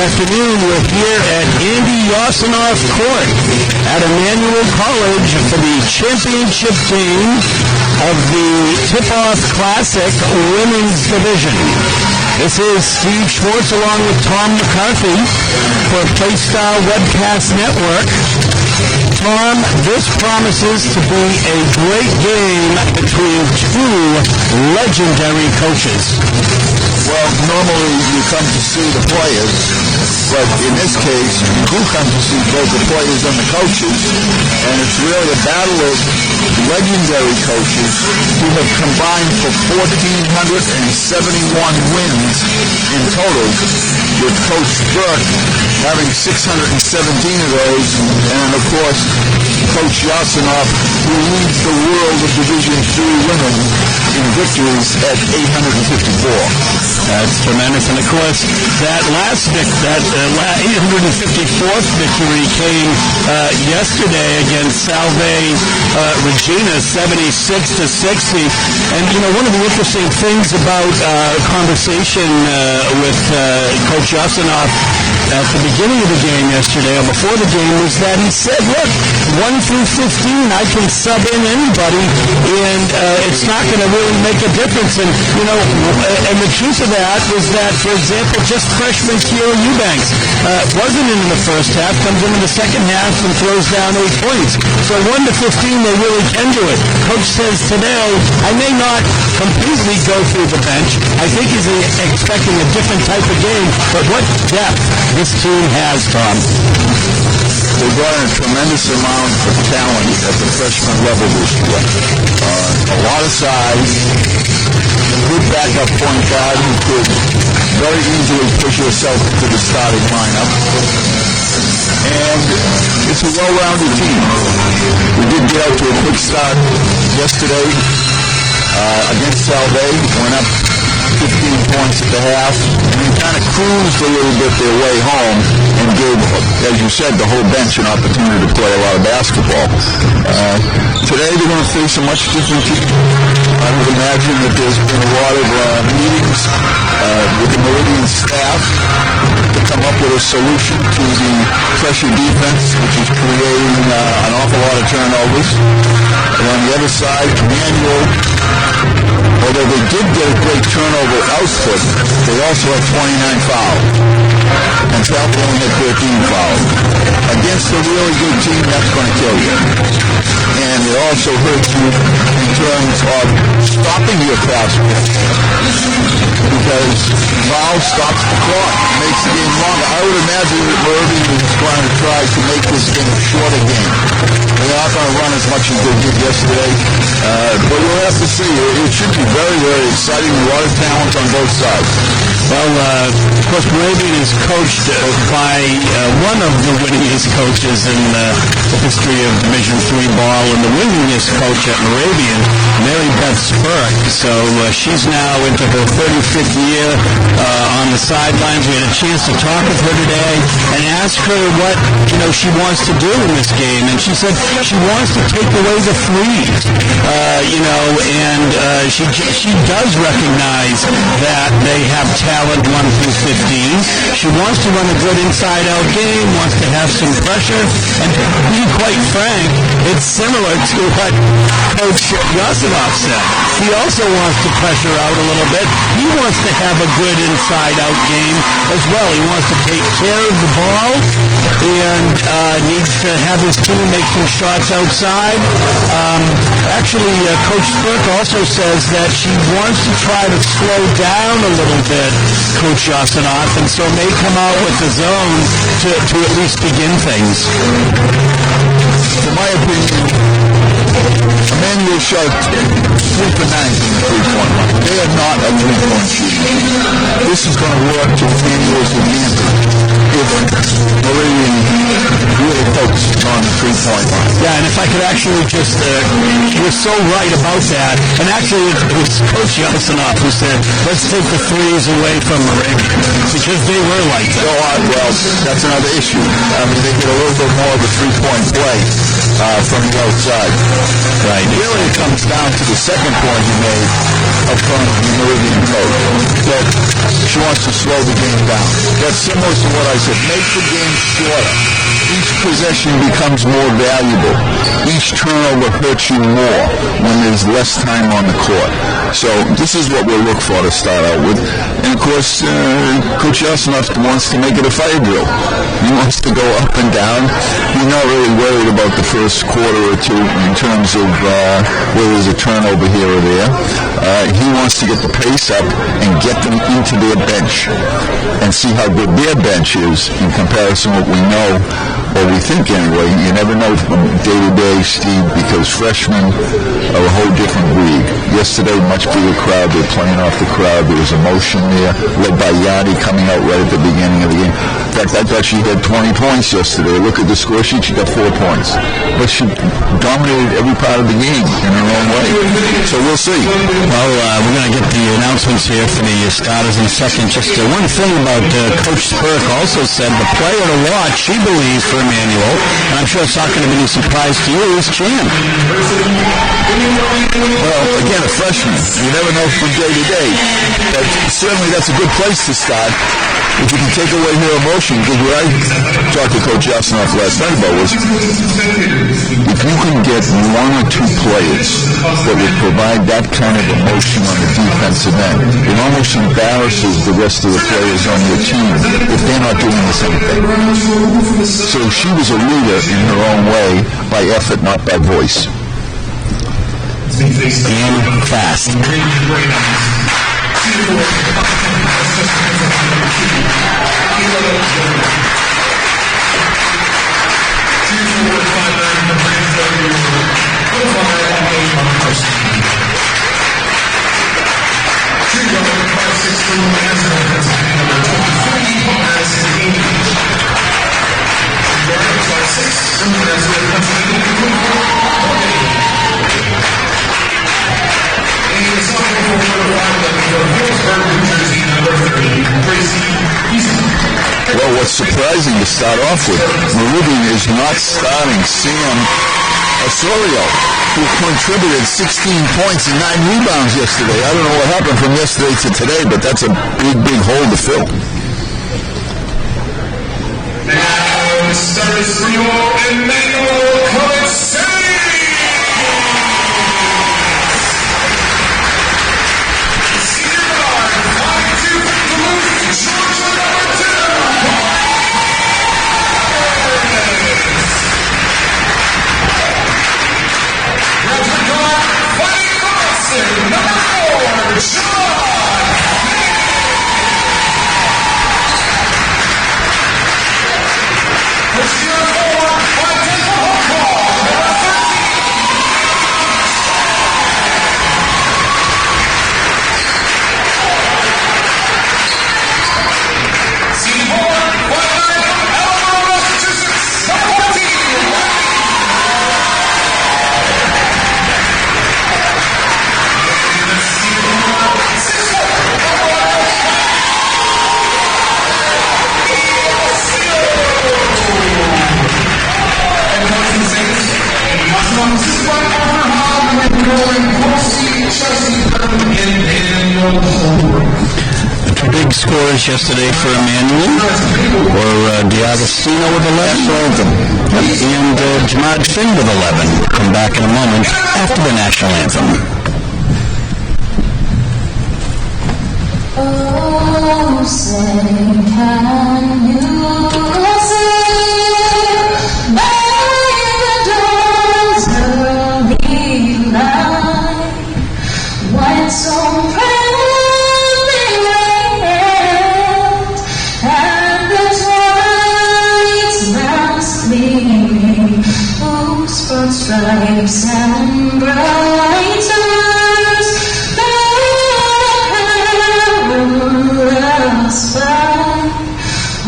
afternoon. We're here at Andy Yosinoff Court at Emmanuel College for the championship game of the Tip-Off Classic Women's Division. This is Steve Schwartz along with Tom McCarthy for Playstyle Webcast Network. Tom, this promises to be a great game between two legendary coaches. Well, normally you come to see the players, but in this case, you come to see both the players and the coaches, and it's really a battle of legendary coaches who have combined for 1,471 wins in total, with Coach Brook having 617 of those, and of course, Coach Yosinoff, who leads the world of Division III women in victories at 854. That's tremendous. And of course, that 854th victory came yesterday against Salve Regina, 76-60. And, you know, one of the interesting things about conversation with Coach Yosinoff at the beginning of the game yesterday, or before the game, was that he said, look, 1 through 15, I can sub in anybody, and it's not going to really make a difference. And, you know, and the truth of that was that, for example, just freshman Kiera Eubanks wasn't in the first half, comes in the second half and throws down 8 points. So 1 to 15, they really can do it. Coach says today, I may not completely go through the bench. I think he's expecting a different type of game, but what depth this team has, Tom. They brought in a tremendous amount of talent at the freshman level this year. A lot of size, a good backup point guard who could very easily push herself into the starting lineup. And it's a well-rounded team. We did get out to a quick start yesterday against Salve. Went up 15 points at the half, and we kind of cruised a little bit their way home and gave, as you said, the whole bench an opportunity to play a lot of basketball. Today they're going to face a much different team. I would imagine that there's been a lot of meetings with the Moravian staff to come up with a solution to the pressure defense, which is creating an awful lot of turnovers. And on the other side, Emmanuel, although they did get a great turnover output, they also had 29 fouls. And South only had 13 fouls. Against a really good team, that's going to kill you. And it also hurts you in terms of stopping your fast pitch. Because foul stops the clock, makes the game longer. I would imagine that Moravian is going to try to make this game a shorter game. They're not going to run as much as they did yesterday. But we'll have to see. It should be very, very exciting. A lot of talent on both sides. Well, of course, Moravian is coached by one of the winningest coaches in the history of Division III ball, and the winningest coach at Moravian, Mary Beth Spurk. So she's now into her 35th year on the sidelines. We had a chance to talk with her today and ask her what, you know, she wants to do in this game. And she said she wants to take away the threes, and she does recognize that they have talent 1 through 15. She wants to run a good inside-out game, wants to have some pressure, and to be quite frank, it's similar to what Coach Yosinoff said. He also wants to pressure out a little bit. He wants to have a good inside-out game as well. He wants to take care of the ball and needs to have his team make some shots outside. Coach Brook also says that she wants to try to slow down a little bit Coach Yosinoff, and so may come out with the zone to at least begin things. In my opinion, Emmanuel shot 3 for 9 from the three-point line. They are not a three-point shooting team. This is going to work to Emmanuel's advantage if Moravian really focuses on the three-point line. Yeah, and if I could actually just, you're so right about that. And actually, it was Coach Yosinoff who said, let's take the threes away from Moravian, because they were like that. Well, that's another issue. I mean, they get a little bit more of a three-point play from the outside. Right. Really, it comes down to the second point you made up front of the Moravian coach, that she wants to slow the game down. That's similar to what I said. Make the game shorter. Each possession becomes more valuable. Each turnover hurts you more when there's less time on the court. So this is what we'll look for to start out with. And of course, Coach Yosinoff wants to make it a fire drill. He wants to go up and down. He's not really worried about the first quarter or two in terms of whether there's a turnover here or there. He wants to get the pace up and get them into their bench and see how good their bench is in comparison to what we know, or we think anyway. You never know from day to day, Steve, because freshmen are a whole different breed. Yesterday, much bigger crowd. They're playing off the crowd. There was emotion there, led by Yanni coming out right at the beginning of the game. In fact, I thought she had 20 points yesterday. Look at the score sheet. She got 4 points. But she dominated every part of the game in her own way. So we'll see. Well, we're going to get the announcements here for the starters in a second. Just one thing about Coach Spurk also said the player to watch, she believes, for Emmanuel, and I'm sure it's not going to be any surprise to you, is Chan. Well, again, a freshman. You never know from day to day. But certainly that's a good place to start. If you can take away her emotion, because what I talked to Coach Yosinoff last night about was, if you can get 1 or 2 players that will provide that kind of emotion on the defensive end, it almost embarrasses the rest of the players on your team if they're not doing the same thing. So she was a leader in her own way by effort, not by voice. And fast. Well, what's surprising to start off with, Moravian is not starting Sam Osorio, who contributed 16 points and 9 rebounds yesterday. I don't know what happened from yesterday to today, but that's a big, big hole to fill. Now, starters for your Emmanuel College. Big scores yesterday for Emmanuel, or D'Agostino with 11, and Jamad Finn with 11. Come back in a moment after the national anthem. Oh, say, can you listen by the dawn's early light, when so stripes and bright stars, the perilous fight,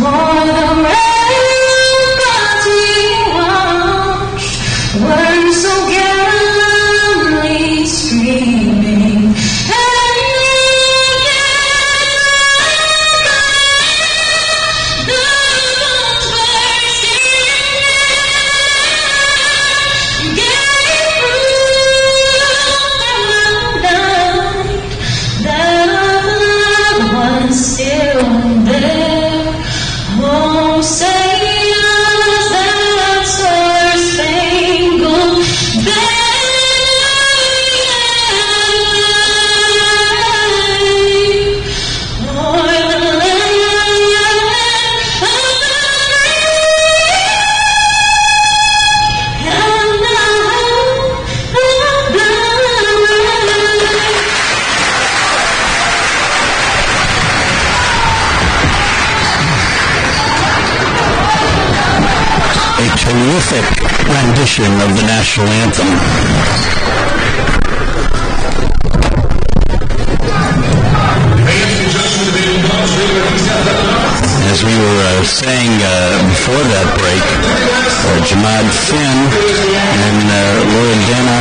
o'er the ramparts we watched, were so gallantly streaming, rendition of the national anthem. As we were saying before that break, Jamad Finn and Loredana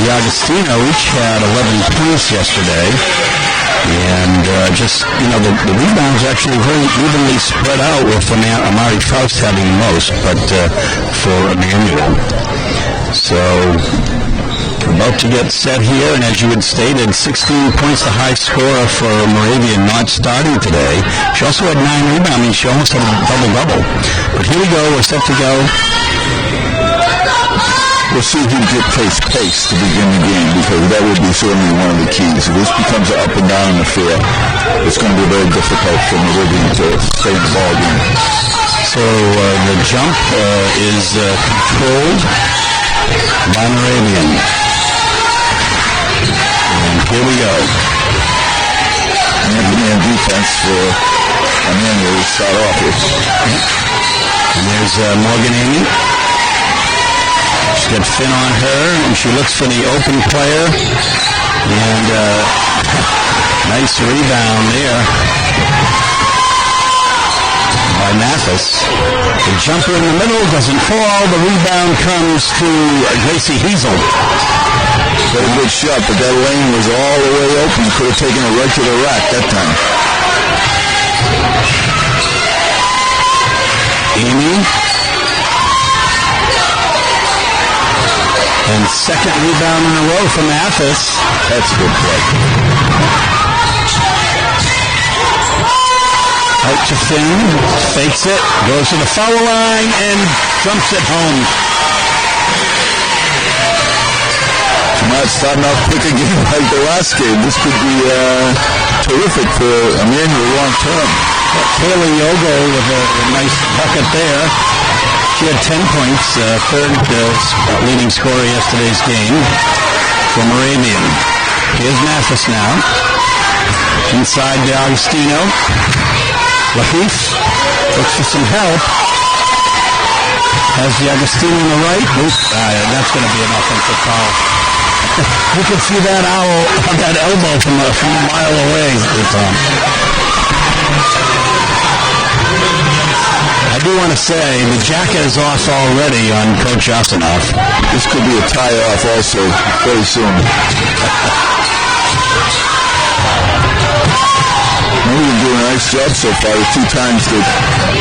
D'Agostino each had 11 points yesterday. And the rebounds actually very evenly spread out, with Amari Faust having most, but for Emmanuel. So, about to get set here, and as you had stated, 16 points, the high scorer for Moravian, not starting today. She also had 9 rebounds. I mean, she almost had a double-double. But here we go. We're set to go. We'll see who dictates pace to begin the game, because that would be certainly one of the keys. If this becomes an up and down affair, it's going to be very difficult for Moravian to stay in the ball game. So the jump is controlled by Moravian. And here we go. Man defense for Emmanuel to start off with. And there's Morgan Amy. She's got Finn on her, and she looks for the open player. And nice rebound there by Mathis. The jumper in the middle doesn't fall. The rebound comes to Gracie Hiesel. Very good shot, but that lane was all the way open. Could have taken it right to the rack that time. Amy. And second rebound in a row for Mathis. That's a good play. Out to Finn, fakes it, goes to the foul line, and dumps it home. Not starting off quick again like the last game. This could be terrific for Emmanuel long term. Kayla Yogo with a nice bucket there. She had 10 points, third leading scorer yesterday's game for Moravian. Here's Mathis now. Inside D'Agostino. Lafitte looks for some help. Has D'Agostino on the right. That's going to be an offensive foul. You can see that elbow from a mile away, Tom. I do want to say the jacket is off already on Coach Yosinoff. This could be a tie-off also very soon. Moravian doing a nice job so far. The 2 times that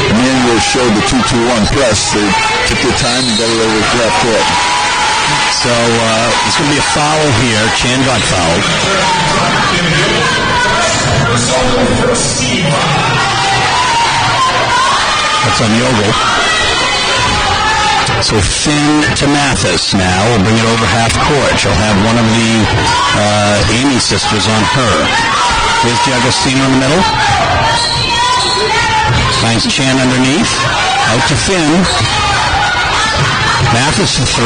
Emmanuel showed the 2-2-1 press, they took their time and got it over the left court. So there's going to be a foul here. Chan got fouled. That's on Yogo. So Finn to Mathis now. We'll bring it over half court. She'll have one of the Amy sisters on her. Here's D'Agostino in the middle. Finds Chan underneath. Out to Finn. Mathis for 3.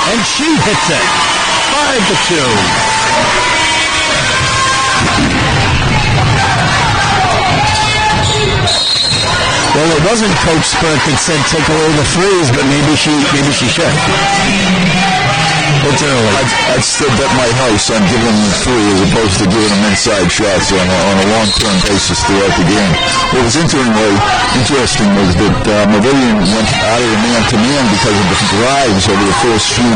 And she hits it. 5-2. Well, it wasn't Coach Spurt that said take away the threes, but maybe she should. It's early. I'd still bet my house on giving them 3 as opposed to giving them inside shots on a long-term basis throughout the game. What was interesting was that Moravian went out of the man-to-man because of the drives over the first few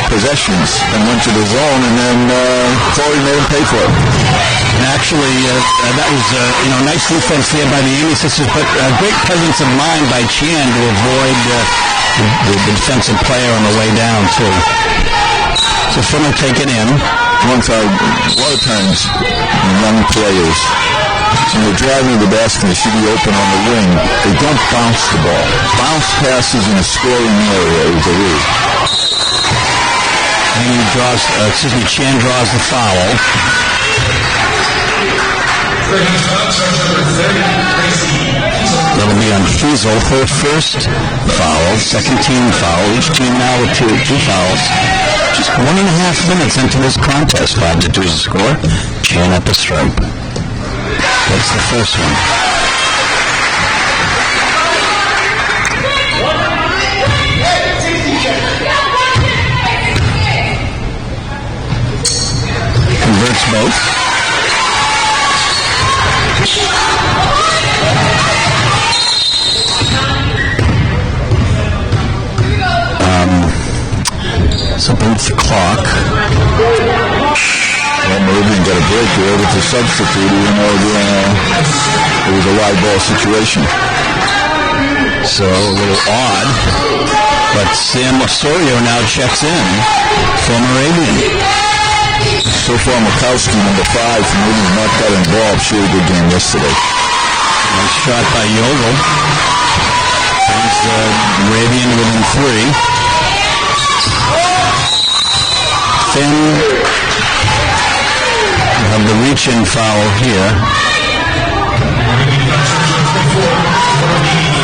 possessions and went to the zone, and then Corey made him pay for it. And actually, that was nice defense there by the Amy sisters, but great presence of mind by Chan to avoid the defensive player on the way down, too. So Finn will take it in. A lot of times, young players, when they're driving to the basket, they should be open on the wing. They don't bounce the ball. Bounce passes in a scoring area is a rule. Chan draws the foul. That'll be on Hiesel, her first foul, second team foul. Each team now with two fouls. Just 1.5 minutes into this contest, 5-2 is the score. Chan at the stripe. That's the first one. both. So both the clock. Well, Moravian got a break. They were able to substitute even though it was a live ball situation. So a little odd. But Sam Osorio now checks in for Moravian. So far, Mikowski, number 5, from Moravian, not got involved. She had a good game yesterday. Nice shot by Yogel. Brings Moravian within 3. Then we have the reach-in foul here.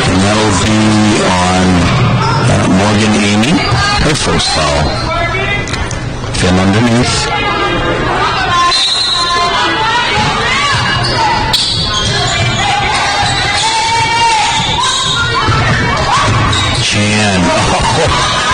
And that'll be on Morgan Amy, her first foul. Finn underneath. Chan.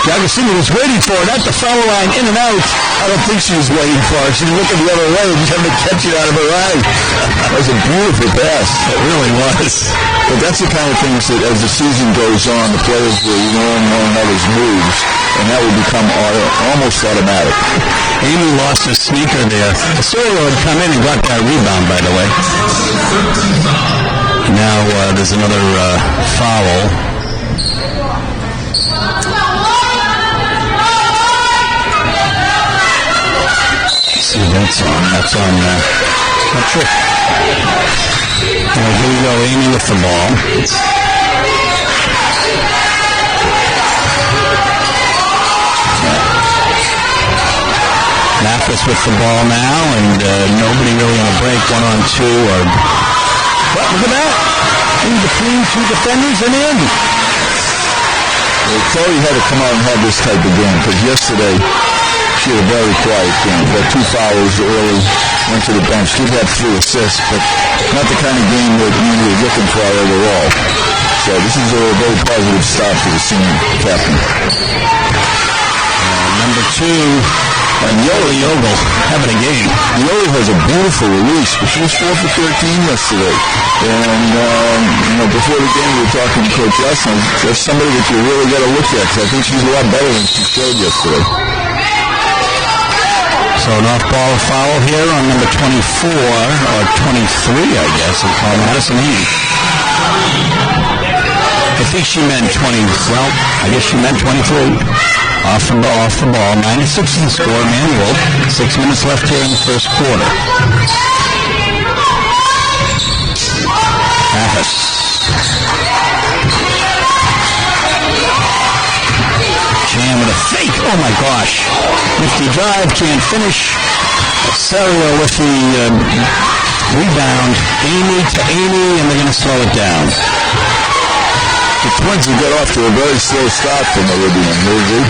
D'Agostino was waiting for it at the foul line, in and out. I don't think she was waiting for it. She was looking the other way and trying to catch it out of her eye. That was a beautiful pass. It really was. But that's the kind of things that as the season goes on, the players will learn one another's moves, and that will become almost automatic. Amy lost her sneaker there. Osorio had come in and got that rebound, by the way. Now there's another foul. See, that's on, not sure. Here we go, Amy with the ball. Mathis with the ball now, and nobody really on a break, 1-on-2, or, what, look at that, in between 2 defenders and in. Well, Chloe had to come out and have this type of game, because yesterday, she had a very quiet game. Got 2 fouls early, went to the bench. Did have 3 assists, but not the kind of game that we were looking for overall. So this is a very positive start for the senior captain. Number 2, and Yogel having a game. Yogel has a beautiful release, but she was 4 for 13 yesterday. And, before the game we were talking to Coach Yosinoff. That's somebody that you really got to look at, because I think she's a lot better than she showed yesterday. So an off-ball foul here on number 24, or 23, I guess, and Carl Madison Amy. I think she meant 20, well, I guess she meant 23. Off the ball, 96 in the score, Emmanuel. 6 minutes left here in the first quarter. Mathis. Chan with a fake. Oh my gosh. Nifty drive, can't finish. Osorio with the rebound. Amy to Amy, and they're going to slow it down. The Twins have got off to a very slow start for Moravian. They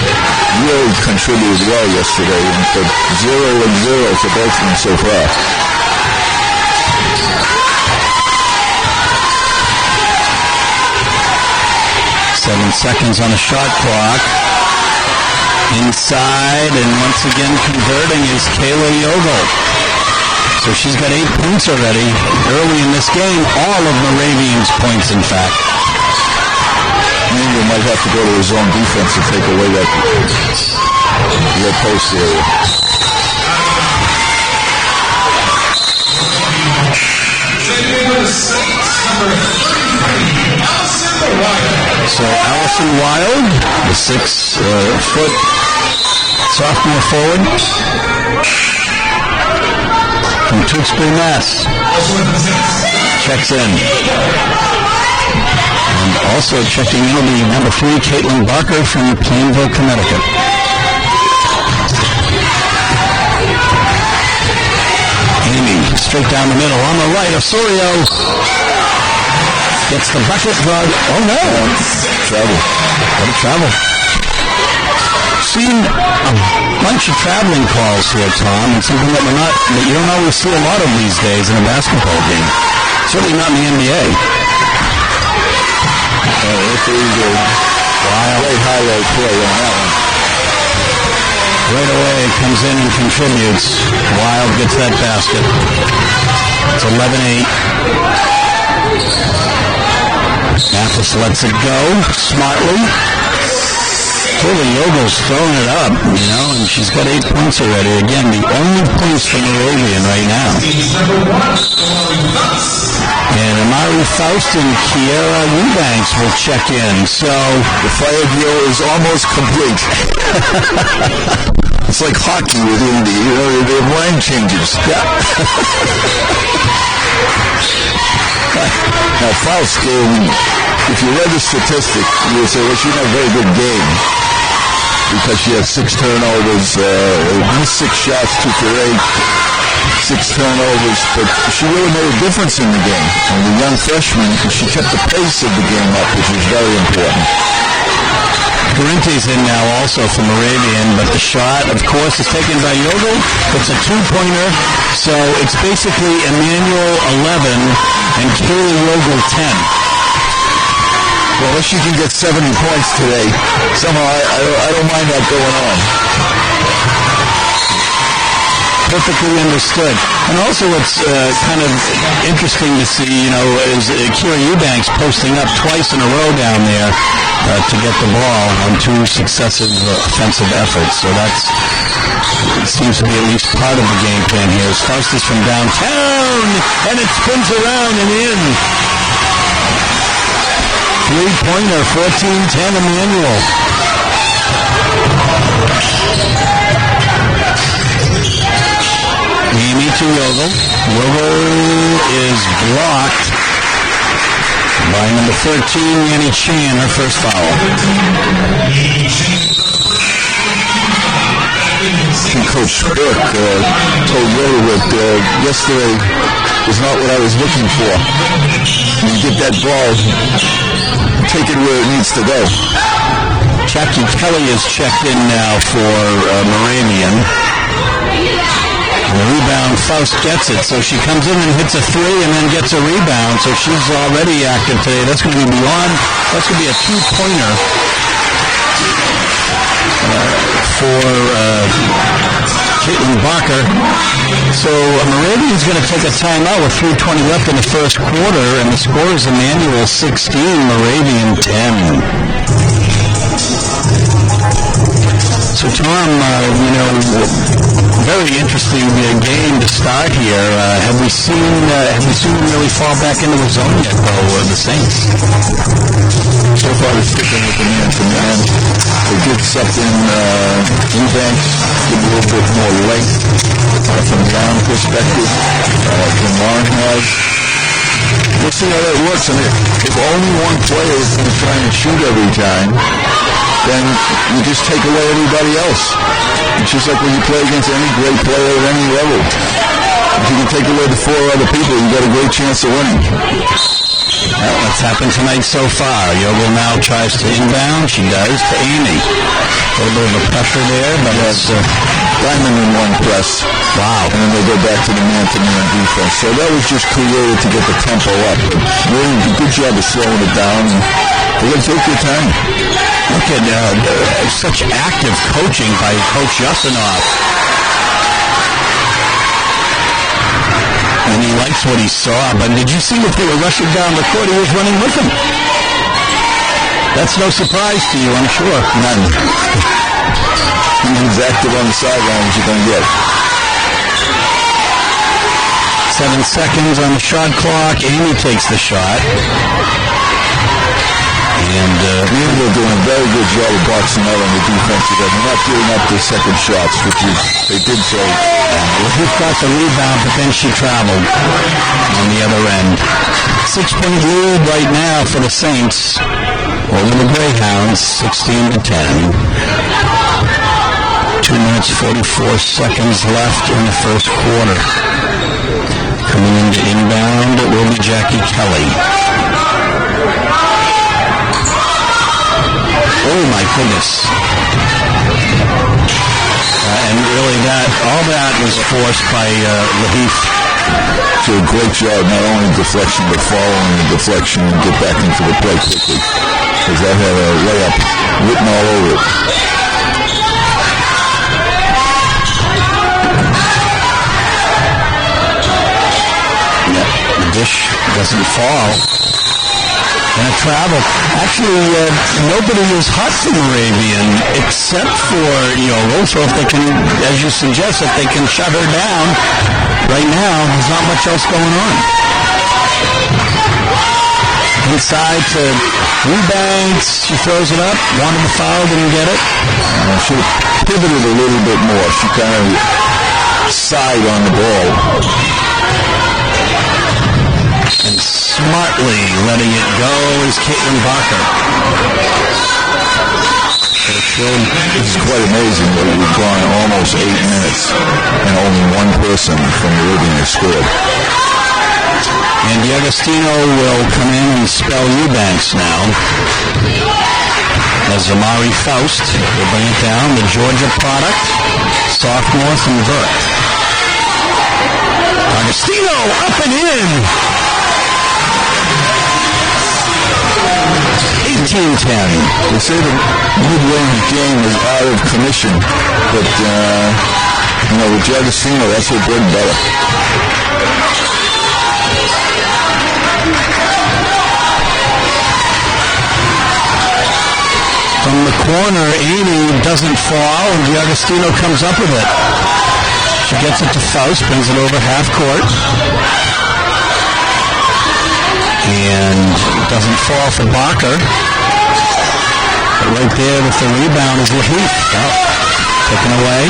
really contributed well yesterday, but 0-0 for both of them so far. Seven seconds on the shot clock. Inside, and once again converting is Kayla Yogel. So she's got 8 points already early in this game. All of Moravian's points, in fact. Emmanuel might have to go to his own defense to take away that post area. So Allison Wild, the 6-foot sophomore forward from Tewksbury, Mass. Checks in. And also checking in will be number 3, Caitlin Barker from Plainville, Connecticut. Amy, straight down the middle, on the right, Osorio gets the bucket drug. Oh no! Travel. What a travel. Seen a bunch of traveling calls here, Tom, and something that you don't always see a lot of these days in a basketball game. Certainly not in the NBA. It was a great highlight play on that one. right away comes in and contributes. Wild gets that basket. It's 11-8. Mathis lets it go smartly. Clearly, Yogel's throwing it up, and she's got 8 points already. Again, the only points for Moravian right now. And Amari Faust and Kiera Eubanks will check in. So the fire deal is almost complete. It's like hockey with Indy. They have line changes. Yeah. Now, Faust, if you read the statistic, you would say, well, she had a very good game because she had 6 turnovers, 6 shots, 2 for 8, 6 turnovers, but she really made a difference in the game. And the young freshman, she kept the pace of the game up, which was very important. Corinthi's in now also for Moravian, but the shot, of course, is taken by Yogel. It's a 2-pointer, so it's basically Emmanuel 11 and Kaylee Yogel 10. Well, if she can get 70 points today, somehow I don't mind that going on. Perfectly understood. And also what's kind of interesting to see, is Kiera Eubanks posting up twice in a row down there to get the ball on 2 successive offensive efforts. So it seems to be at least part of the game plan here. Faust is from downtown, and it spins around and in. 3-pointer, 14-10 Emmanuel. Amy to Yogel. Yogel is blocked by number 13, Yanni Chan, her first foul. Coach Brook told Yogel that yesterday was not what I was looking for. When you get that ball, take it where it needs to go. Jackie Kelly is checked in now for Moravian. The rebound, Faust gets it, so she comes in and hits a 3 and then gets a rebound, so she's already active today. That's going to be that's going to be a 2-pointer for Caitlin Barker. So Moravian's going to take a timeout with 3:20 left in the first quarter, and the score is Emmanuel 16, Moravian 10. So Tom, very interesting game to start here. Have we seen them really fall back into a zone yet, though, the Saints? So far, they're sticking with the man-to-man. They did something, Eubanks, give a little bit more length from the arm perspective than Lauren has. We'll see how that works. And if only one player is going to try and shoot every time, then you just take away everybody else. It's just like when you play against any great player at any level. If you can take away the 4 other people, you've got a great chance of winning. Well, what's happened tonight so far? Yogel now tries to inbound. She does to Amy. A little bit of a pressure there, but it's Diamond in one press. Wow. And then they go back to the man-to-man defense. So that was just created to get the tempo up. But really, good job of slowing it down. And they take your time. Look at such active coaching by Coach Yosinoff. And he likes what he saw. But did you see if they were rushing down the court? He was running with them. That's no surprise to you, I'm sure. None. He's active on the sidelines, you're going to get. 7 seconds on the shot clock. Amy takes the shot. And they're doing a very good job of boxing out on the defensive end. They're not giving up their second shots, which is, they did so. He got the rebound, but then she traveled on the other end. 6-point lead right now for the Saints over the Greyhounds, 16-10. 2 minutes, 44 seconds left in the first quarter. Coming into inbound, it will be Jackie Kelly. Oh my goodness. And really all that was forced by Lahif. So a great job, not only deflection, but following the deflection and get back into the play quickly. Because that had a layup written all over it. dish doesn't fall. And a travel. Actually, nobody is hot for Moravian except for Yolo. So if they can, as you suggest, if they can shut her down, right now there's not much else going on. Inside to Eubanks. She throws it up. Wanted the foul, didn't get it. She pivoted a little bit more. She kind of sighed on the ball. And smartly letting it go is Caitlin Barker. This is quite amazing that we've gone almost 8 minutes and only one person from Moravian has scored. And D'Agostino will come in and spell Eubanks now. As Amari Faust will bring it down. The Georgia product, sophomore from Brook. D'Agostino up and in. 18-10. They say the mid-range game is out of commission, but with D'Agostino, that's her bread and butter. From the corner, Amy doesn't fall, and D'Agostino comes up with it. She gets it to Faust, brings it over half court. And doesn't fall for Barker. But right there with the rebound is Laheath. Taken away.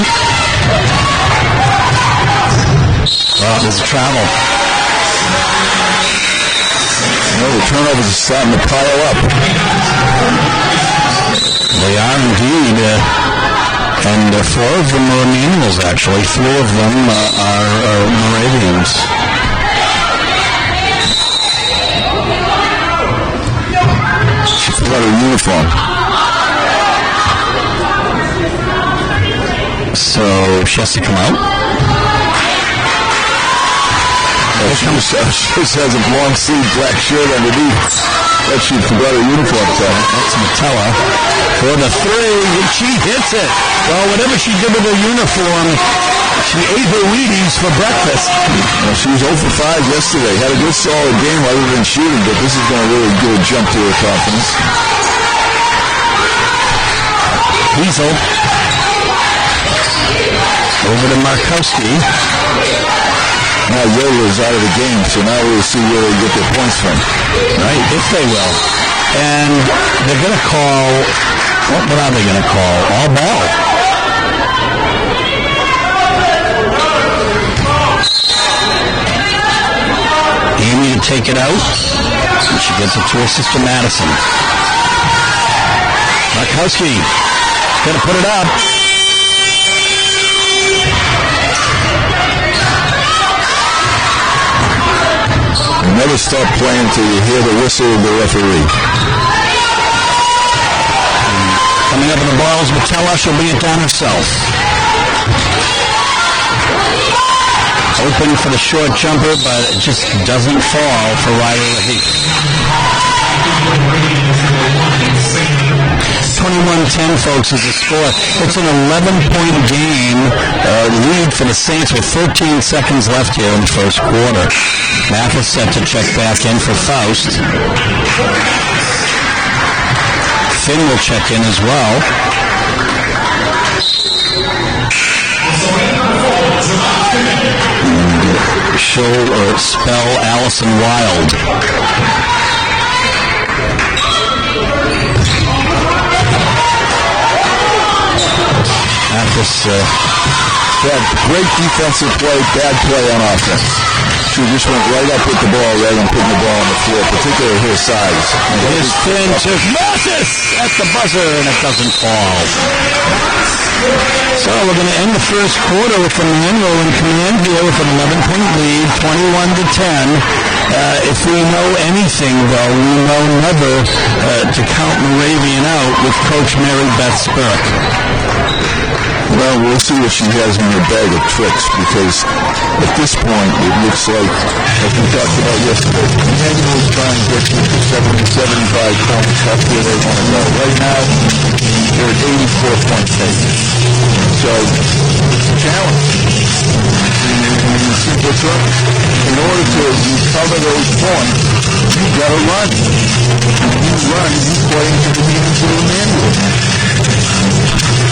Oh, there's a travel. The turnovers are starting to pile up. They are indeed. And 4 of them are Emmanuels, actually. 3 of them are Moravians. She forgot her uniform. So she has to come out. She just has a long sleeve black shirt underneath. But she forgot her uniform. That's Matella for the 3, and she hits it. Well, whatever she did with her uniform, she ate her Wheaties for breakfast. Well, she was 0 for 5 yesterday. Had a good solid game other than shooting, but this is going to really give a jump to her confidence. Weasel. Over to Markowski. Now Yola is out of the game, so now we'll see where they get their points from. Right, if they will. And they're going to call, what are they going to call? All ball. Amy to take it out. And she gives it to her sister Madison. Markowski going to put it up. You never stop playing till you hear the whistle of the referee. Coming up in the balls, Matella, she'll bring it down herself. Open for the short jumper, but it just doesn't fall for Riley Laheath. 21-10, folks, is the score. It's an 11-point game lead for the Saints with 13 seconds left here in the first quarter. Mathis set to check back in for Faust. Finn will check in as well. She'll spell Allison Wild. Mathis, great defensive play, bad play on offense. She just went right up with the ball rather than putting the ball on the floor, particularly her size. Here's Finn to Mathis at the buzzer, and it doesn't fall. So we're going to end the first quarter with Emmanuel in command here with an 11-point lead, 21-10. If we know anything, though, we know never to count Moravian out with Coach Mary Beth Spurk. Well, we'll see what she has in her bag of tricks, because at this point, it looks like, as we talked about yesterday, Emmanuel is trying to get you to 70, 75 points. That's where they want to go. Right now, they're at 84 points. So, it's a challenge. In order to recover those points, you got to run. When you run, you play into the demons of Emmanuel.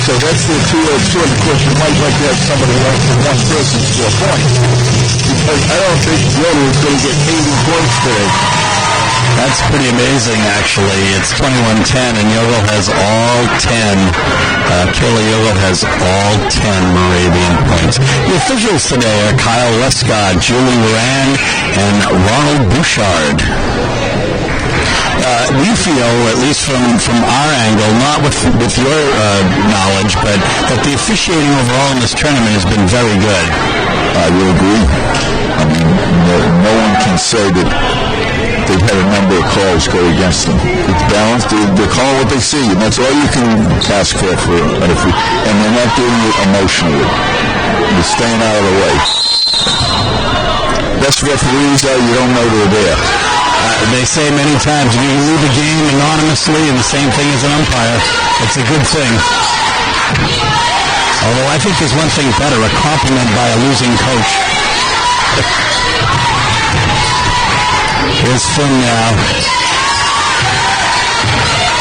So that's the two-edged sword. Of course, you might like to have somebody run for one person score points. Because I don't think Yoda is going to get 80 points today. That's pretty amazing, actually. It's 21-10, and Yogel has all 10. Kayla Yogel has all 10 Moravian points. The officials today are Kyle Westcott, Julie Moran, and Ronald Bouchard. We feel, at least from our angle, not with your knowledge, but that the officiating overall in this tournament has been very good. I will agree. I mean, no one can say that they've had a number of calls go against them. It's balanced. They're calling what they see, and that's all you can ask for an referee. And they're not doing it emotionally. They're staying out of the way. Best referees are you don't know they're there. They say many times, if you can leave a game anonymously and the same thing as an umpire, it's a good thing. Although I think there's one thing better, a compliment by a losing coach. Here's Finn now.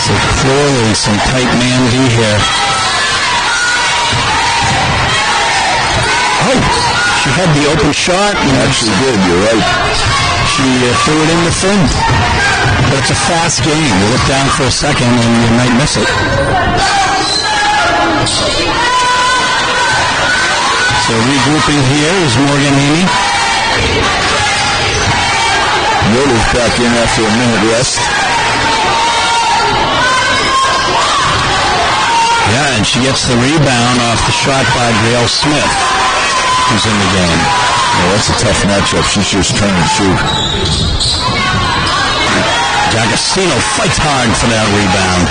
So clearly some tight man D here. Oh, she had the open shot. Actually did, you're right. She threw it into Finn. But it's a fast game. You look down for a second and you might miss it. So regrouping here is Morgan Amy. Yoda's back in after a minute rest. Yeah, and she gets the rebound off the shot by Gail Smith, who's in the game. Well, that's a tough matchup. She's just trying to shoot. D'Agostino fights hard for that rebound,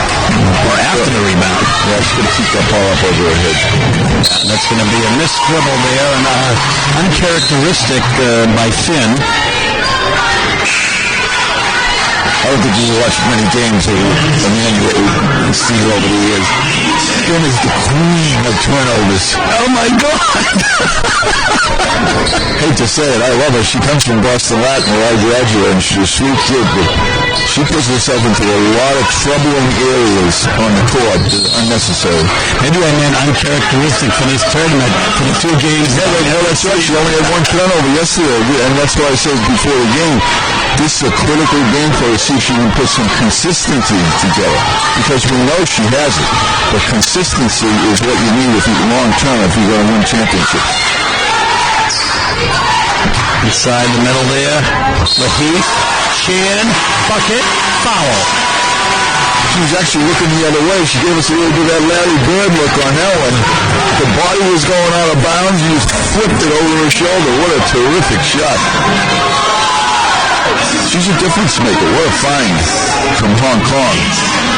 or after the rebound. Yeah, she's going to keep that ball up over her head. Yeah, that's going to be a missed dribble there, and uncharacteristic by Finn. I don't think you've watched many games of Emmanuel seen over the years. Finn is the queen of turnovers. Oh my God! Hate to say it, I love her. She comes from Boston Latin, where I graduated, and she's a sweet kid, but she puts herself into a lot of troubling areas on the court that are unnecessary. Maybe I meant uncharacteristic for this tournament, for the 2 games. Yeah, that's right. She only had 1 turnover yesterday, and that's why I said before the game, this is a critical game for her to see if she can put some consistency together, because we know she has it, but consistency is what you need long term if you're going to win championships. Inside the middle there, Laheath, Chan, bucket, foul. She was actually looking the other way. She gave us a little bit of that Larry Bird look on that one. The body was going out of bounds. You just flipped it over her shoulder. What a terrific shot. She's a difference maker. What a find from Hong Kong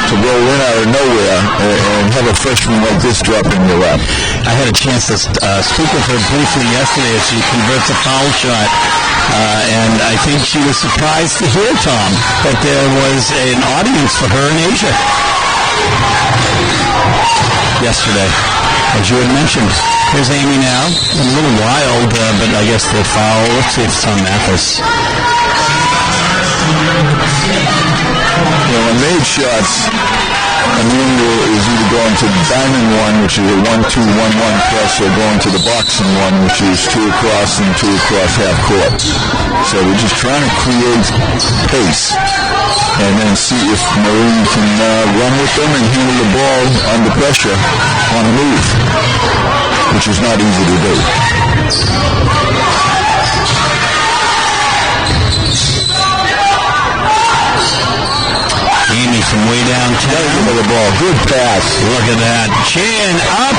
to roll in out of nowhere and have a freshman like this drop in your lap. I had a chance to speak with her briefly yesterday as she converts a foul shot. And I think she was surprised to hear, Tom, that there was an audience for her in Asia yesterday, as you had mentioned. Here's Amy now. A little wild, but I guess the foul, let's see if it's on Mathis. On made shots, Emmanuel is either going to the diamond one, which is a 1-2-1-1 plus, or going to the boxing one, which is 2 across and 2 across half court. So we're just trying to create pace and then see if Marie can run with them and handle the ball under pressure on the move, which is not easy to do. Amy from way downtown. Look at the ball. Good pass. Look at that. Chan up.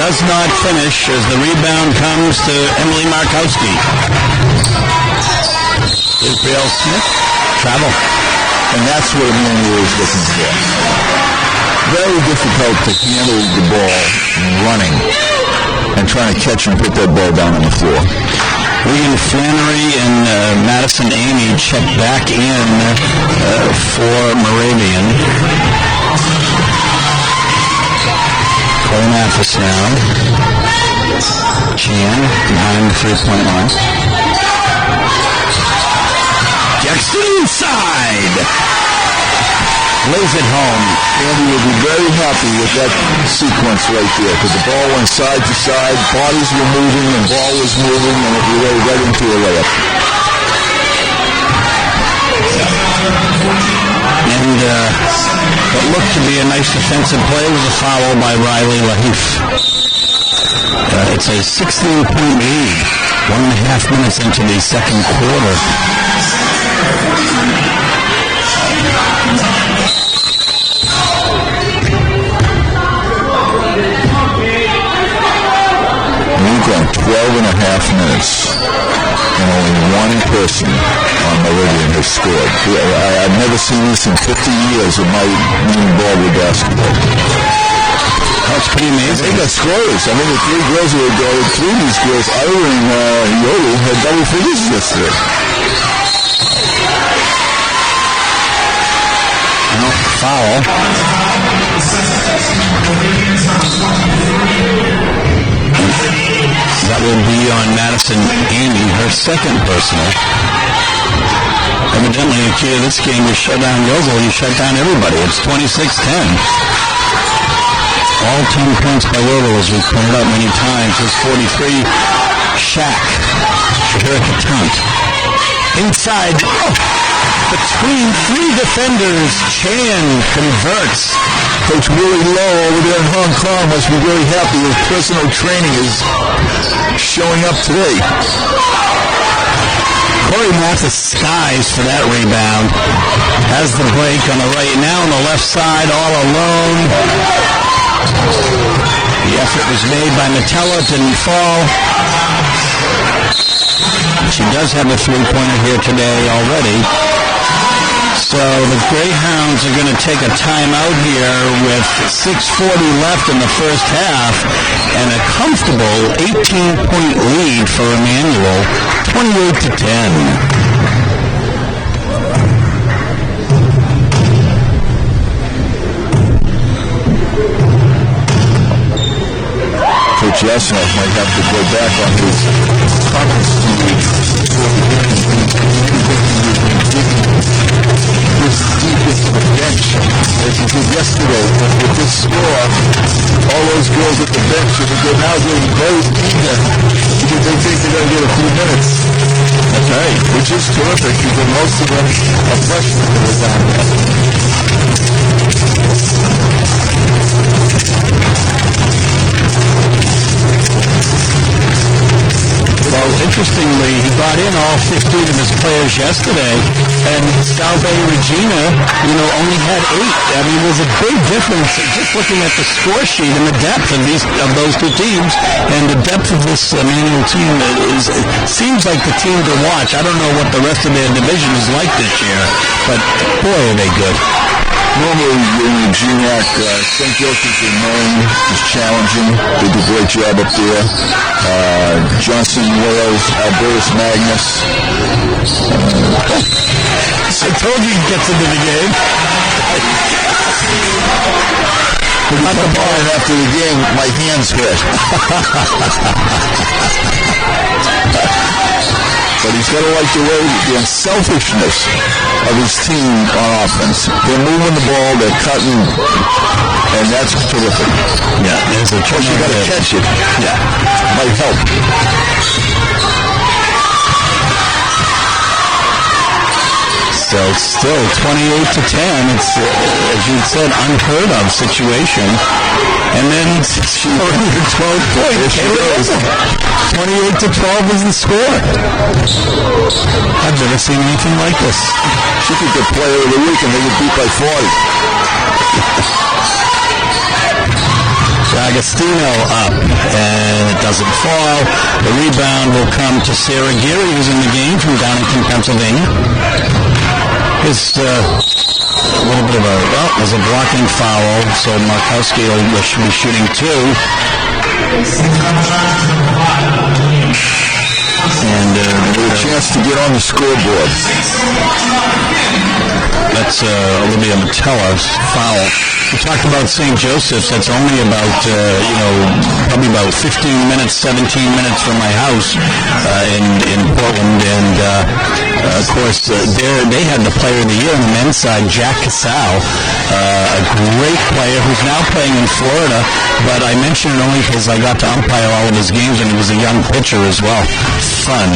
Does not finish as the rebound comes to Emily Markowski. Israel Smith. Travel. And that's what Emmanuel is looking for. Very difficult to handle the ball running and trying to catch and put that ball down on the floor. William Flannery and Madison Amy check back in for Moravian. Cole Mathis now. Chan behind the 3-point line. Works it inside. Lays it home. Andy will be very happy with that sequence right there, because the ball went side to side, bodies were moving, and ball was moving, and it rolled right into a layup. And what looked to be a nice defensive play was a foul by Riley Lahif. It's a 16-point lead, 1.5 minutes into the second quarter. We've gone 12.5 minutes, and only one person on Meridian has scored. I've never seen this in 50 years of my being involved with basketball. That's pretty amazing. They got scorers. I mean, the three of these girls, Ira and Yolu, had double figures yesterday. No, foul. That will be on Madison Amy, her second personal. Evidently, the key of this game, you shut down Yogo, you shut down everybody. It's 26-10. All 10 points by Yogo, as we pointed out many times. It's 43. Shaq. Shahirka Tunt. Inside. Oh, between three defenders, Chan converts. Coach Willie Lowe over there in Hong Kong must be very happy his personal training is showing up today. Corey Mathis skies for that rebound. Has the break on the right. Now on the left side, all alone. The effort was made by Metella. Didn't fall. She does have a three-pointer here today already. So the Greyhounds are going to take a timeout here with 6:40 left in the first half and a comfortable 18-point lead for Emmanuel, 28-10. Coach Yosinoff might have to go back on his comments to deep into the bench as he did yesterday. And with this score, all those girls at the bench are now getting very eager because they think they're going to get a few minutes. That's right. Which is terrific because most of them are freshmen that are down there. Well, interestingly, he brought in all 15 of his players yesterday, and Salve Regina, only had 8. I mean, there's a big difference just looking at the score sheet and the depth of those two teams, and the depth of this Emmanuel team seems like the team to watch. I don't know what the rest of their division is like this year, but boy, are they good. Normally in the GNAC, St. Joseph's is known as challenging. They do a great job up there. Johnson, Wales, Albertus Magnus. I told you he gets into the game. When you come on after the game, my hands hurt. But he's got to like the unselfishness of his team on offense. They're moving the ball, they're cutting, and that's terrific. Yeah, there's a you got to catch it. Yeah, might help. So it's still 28-10. It's, as you said, unheard of situation. And then she already had 12 points. 28-12 is the score. I've never seen anything like this. She could get player of the week and they get beat by 40. D'Agostino up, and it doesn't fall. The rebound will come to Sarah Geary, who's in the game from Downingtown, Pennsylvania. It's a little bit of there's a blocking foul, so Markowski should be shooting 2. And a chance to get on the scoreboard. That's Olivia Metella's foul. We talked about St. Joseph's. That's only about, probably about 15 minutes, 17 minutes from my house in Portland. And, of course, they had the Player of the Year on the men's side, Jack Casal, a great player who's now playing in Florida. But I mention it only because I got to umpire all of his games, and he was a young pitcher as well. Fun,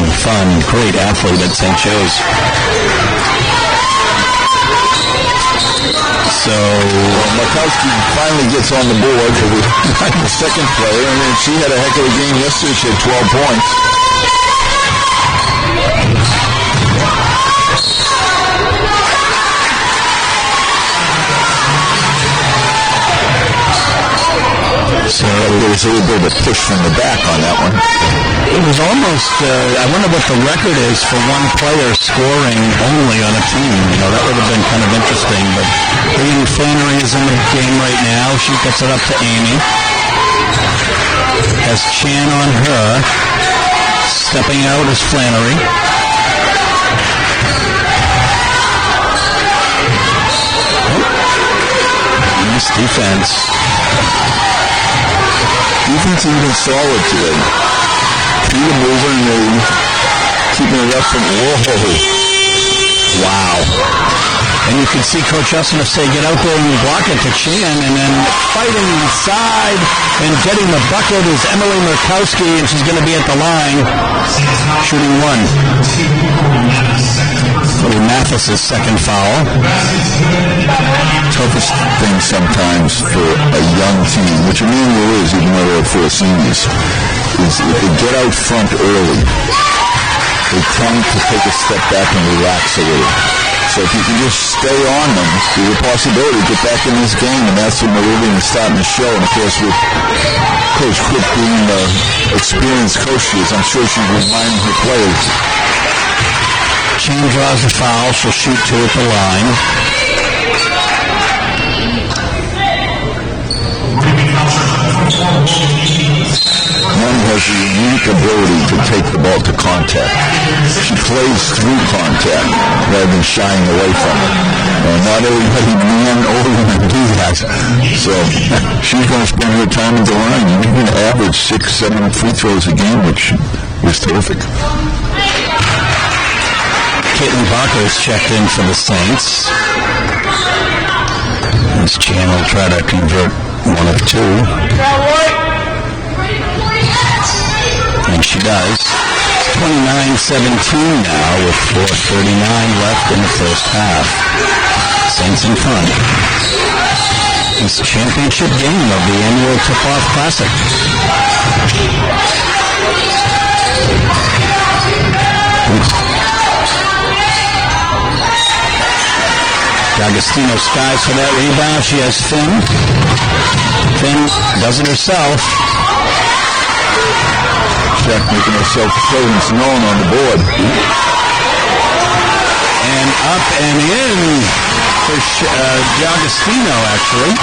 great athlete at St. Joe's. So Markowski finally gets on the board for the second player, and then she had a heck of a game yesterday. She had 12 points. So there was a little bit of a push from the back on that one. It was almost, I wonder what the record is for one player scoring only on a team. That would have been kind of interesting. But Brian Flannery is in the game right now. She gets it up to Amy. Has Chan on her. Stepping out is Flannery. Nice defense. Defense has been solid today. Feet are moving and keeping it up from, whoa. Wow. And you can see Coach Yosinoff say, get out there and block it to Chan, and then fighting inside and getting the bucket is Emily Murkowski, and she's going to be at the line, shooting one. Little Mathis' second foul. Toughest thing sometimes for a young team, which Emmanuel is, even though they're four seniors, is if they get out front early, they tend to take a step back and relax a little. So if you can just stay on them, there's a possibility to get back in this game, and that's what Moravian is starting to show. And of course, with Coach Brook being the experienced coach she is, I'm sure she's reminding her players. Chan draws the foul. She'll shoot two at the line. Conn has the unique ability to take the ball to contact. She plays through contact rather than shying away from it. Not everybody man or woman do that. So she's going to spend her time at the line. You're going to average 6-7 free throws a game, which is terrific. Caitlin Barker is checked in for the Saints. This Chan will try to convert one of two. And she does. It's 29-17 now with 4:39 left in the first half. Saints and Conn. It's the championship game of the annual Tip-Off Classic. D'Agostino skies for that rebound. She has Finn. Finn does it herself. Jack making herself presence known on the board. And up and in for D'Agostino, actually.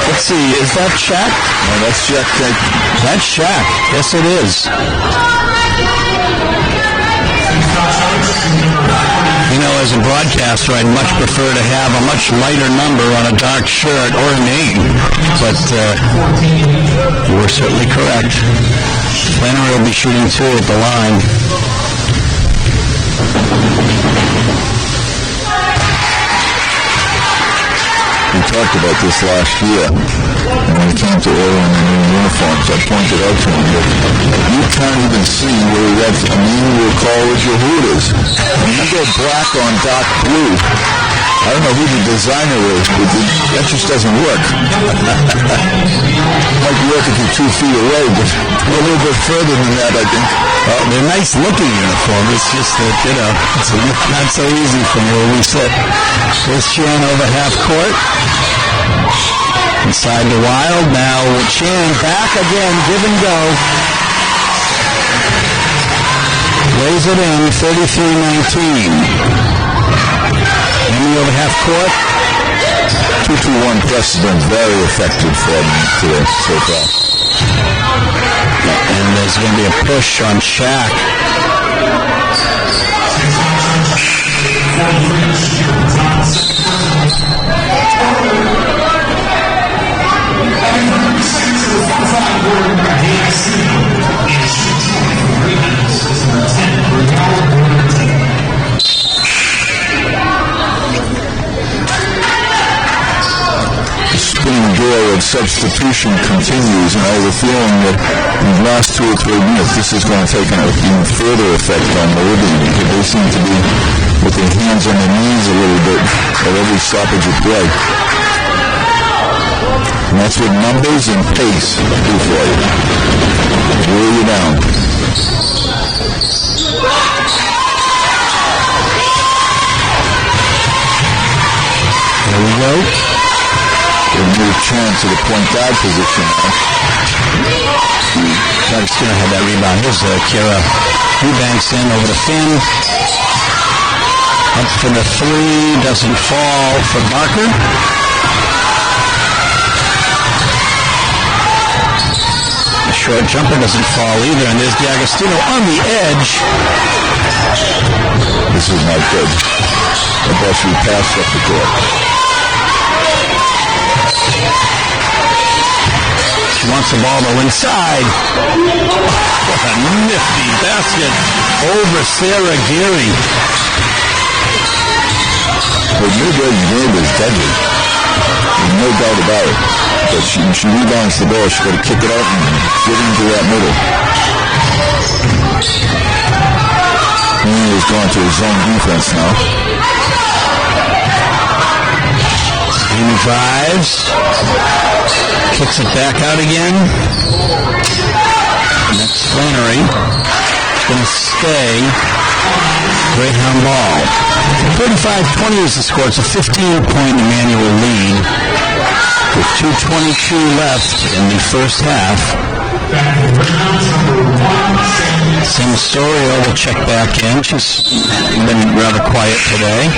Let's see, is that Shaq? No, that's Jack. That's Shaq. Yes, it is. As a broadcaster, I'd much prefer to have a much lighter number on a dark shirt or a name. But you were certainly correct. Flannery will be shooting two at the line. We talked about this last year. And when it came to ordering the new uniforms, I pointed out to him that you can't even see whether that's Emmanuel College or who it is. When you go black on dark blue, I don't know who the designer is, but that just doesn't work. Might work if you're 2 feet away, but a little bit further than that, I think. Well, they're nice looking uniforms. It's just that, it's not so easy from where we sit. There's Chan over half court. Inside the Wild. Now Chan back again. Give and go. Lays it in. 33-19. Emmy over half court. 2-2-1 press has been very effective for them today so far. And there's going to be a push on Shaq. of substitution continues, and I have a feeling that in the last 2 or 3 minutes, this is going to take an even further effect on Moravian, because they seem to be with their hands on their knees a little bit at every stoppage of play. And that's what numbers and pace do for you. Wear you down. There we go. We'll move Chan to the point guard position now. D'Agostino had that rebound. Here's Kira Eubanks in over the Finn. Up for the three. Doesn't fall for Barker. The short jumper doesn't fall either. And there's D'Agostino on the edge. This is not good. The ball should be passed up the court. She wants the ball to inside. What a nifty basket over Sarah Geary. But New Jersey's game is deadly. There's no doubt about it. But she rebounds the ball. She's got to kick it out and get into that middle. He has gone to his zone defense now. He drives. Kicks it back out again. And that's Flannery. Going to stay. Greyhound ball. 35-20 is the score. It's a 15-point Emmanuel lead. With 2:22 left in the first half. Sensorio will check back in. She's been rather quiet today.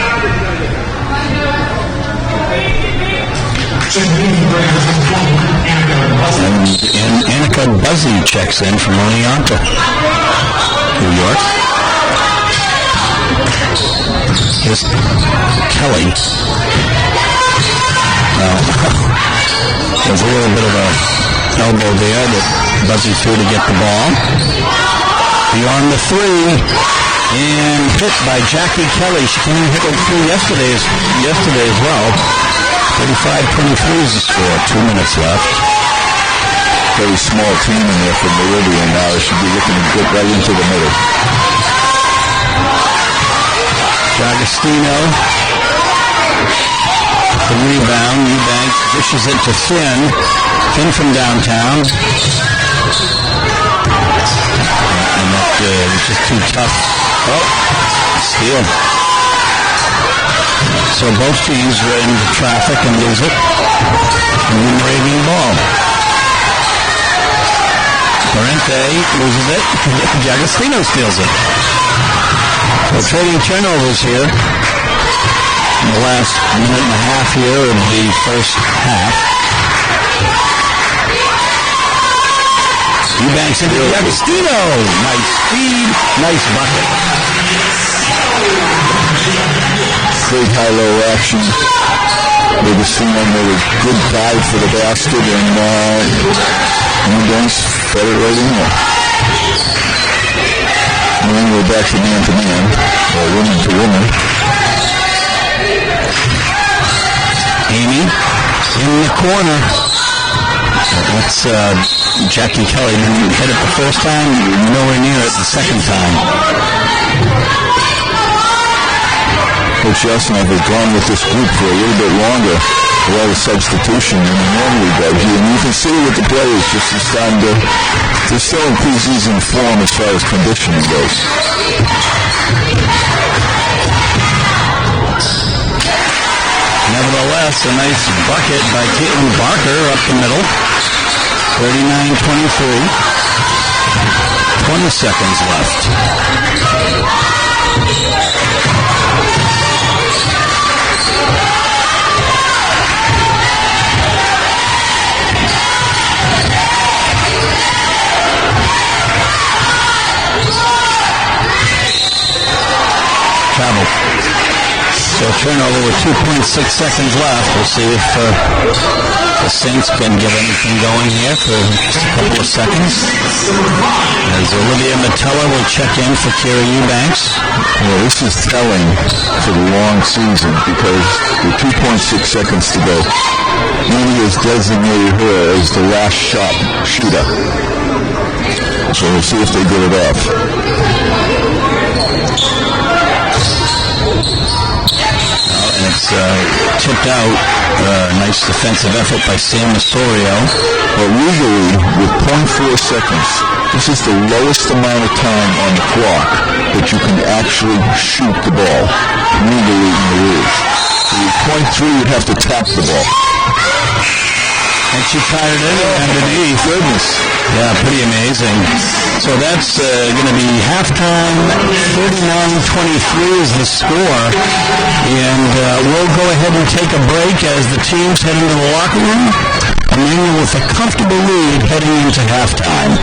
And Annika Buzzy checks in from Oneonta, New York. Here's Kelly. There's a little bit of a elbow there that Buzzy threw to get the ball. Beyond the three. And hit by Jackie Kelly. She came and hit a three yesterday as well. 35-23 is the score. 2 minutes left. Very small team in there for Moravian now. They should be looking to get right into the middle. D'Agostino. The rebound. Eubanks dishes it to Finn. Finn from downtown. And that was just too tough. Oh, steal. So both teams are into traffic and lose it. And the Moravian ball. Parente loses it. D'Agostino steals it. So trading turnovers here in the last minute and a half here of the first half. Eubanks into D'Agostino. Nice speed, nice bucket. Great high-low action. D'Agostino made a good dive for the basket, and Eubanks fed it right in there. And then we're back to man-to-man, or woman-to-woman. Amy in the corner. That's Jackie Kelly. Didn't hit it the first time, nowhere near it the second time. Coach Yosinoff has gone with this group for a little bit longer with all the substitution than he normally does. And you can see with the players just starting to, they're still in preseason form as far as conditioning goes. Nevertheless, a nice bucket by Caitlin Barker up the middle. 39-23. 20 seconds left. Travel. So turnover with 2.6 seconds left. We'll see if The Saints can get anything going here for just a couple of seconds. As Olivia Metella will check in for Kira Eubanks. Well, this is telling for the long season because with 2.6 seconds to go, Mooney has designated her as the last shot shooter. So we'll see if they get it off. And it's tipped out. Nice defensive effort by Sam Osorio. But legally, with 0.4 seconds, this is the lowest amount of time on the clock that you can actually shoot the ball, legally in the rules. So with 0.3, you'd have to tap the ball. And she tied it in underneath. Goodness. Yeah, pretty amazing. So that's going to be halftime. 39-23 is the score. And we'll go ahead and take a break as the teams head into the locker room. Emmanuel with a comfortable lead heading into halftime.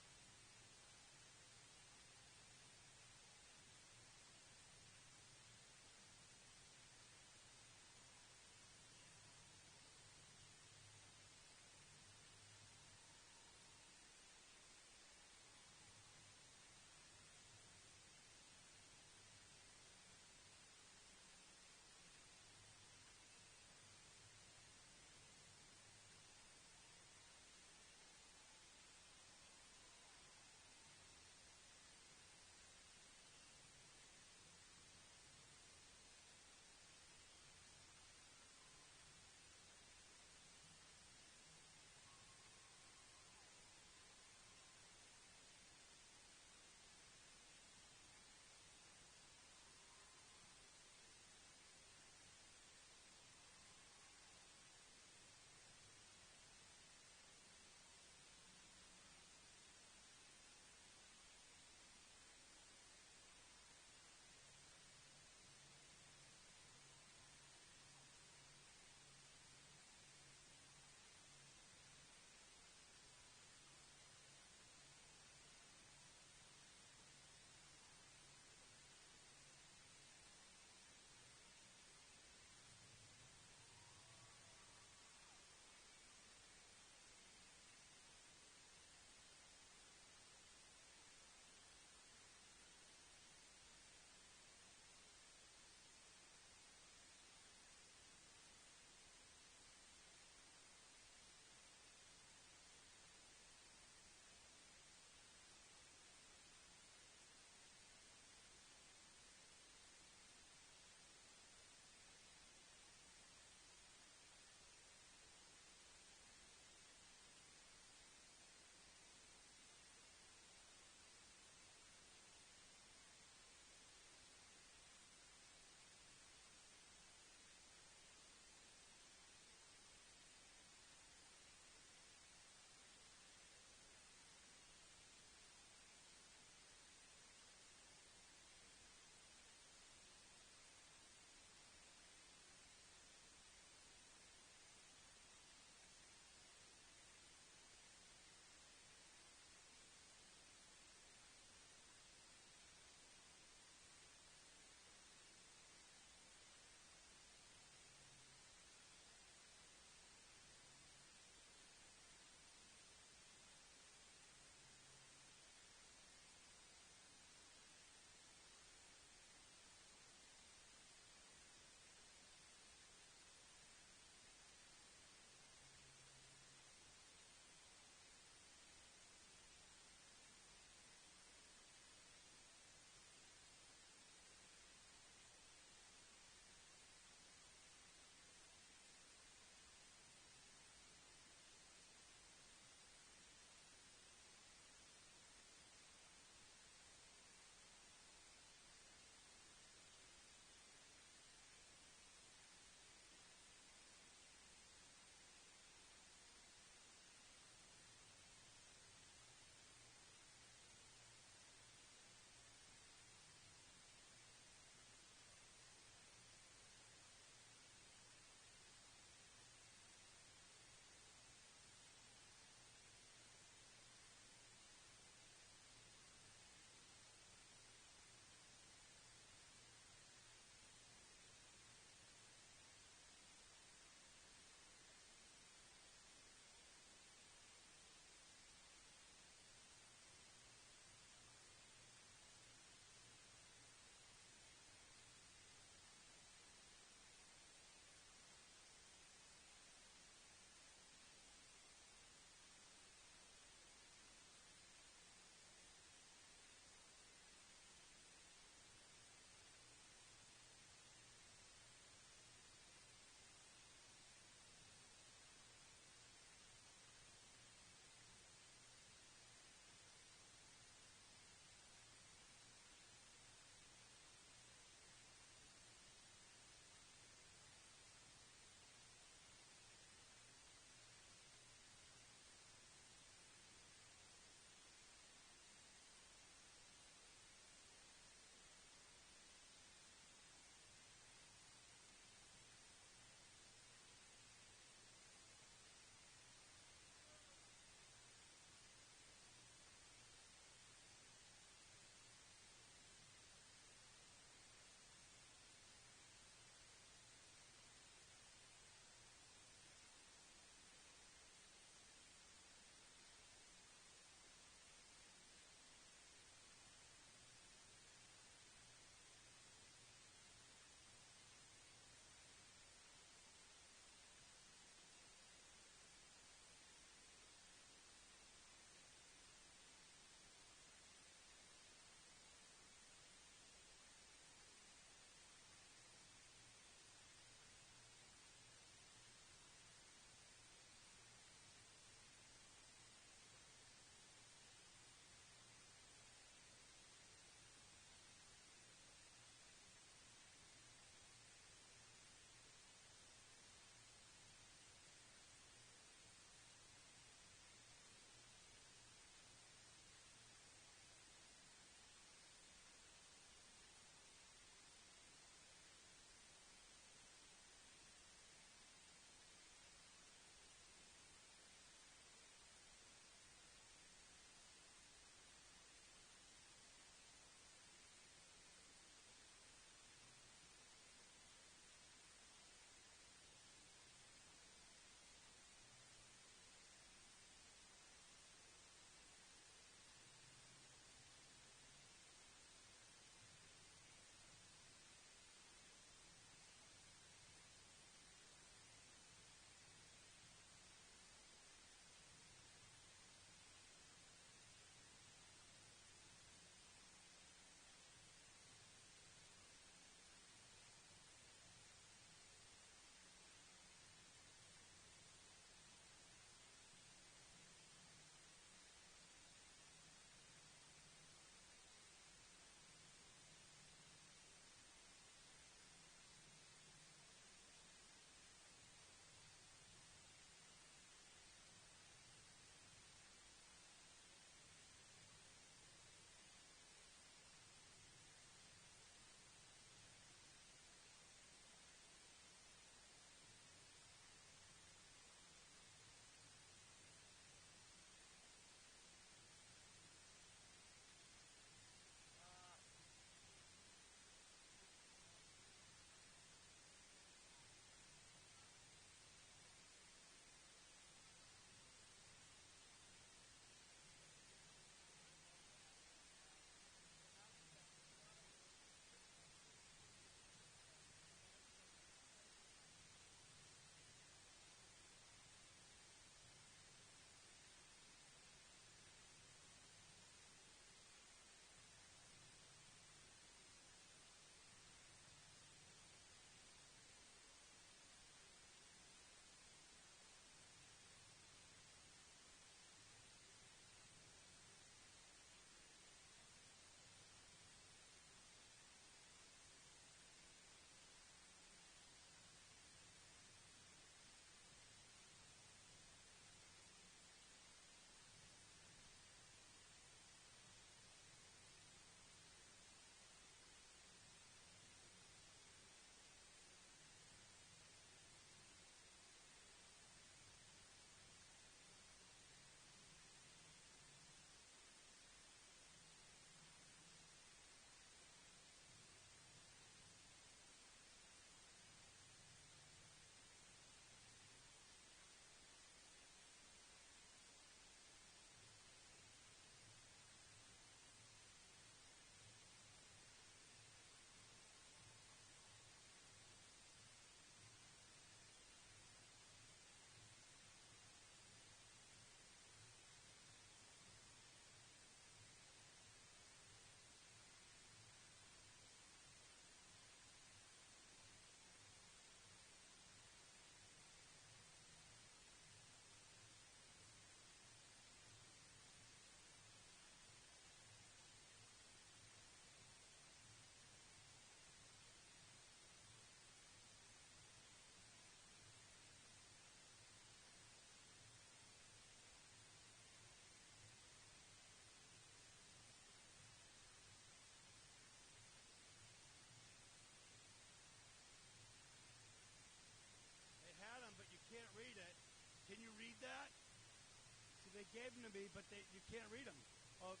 gave them to me, but you can't read them. Oh,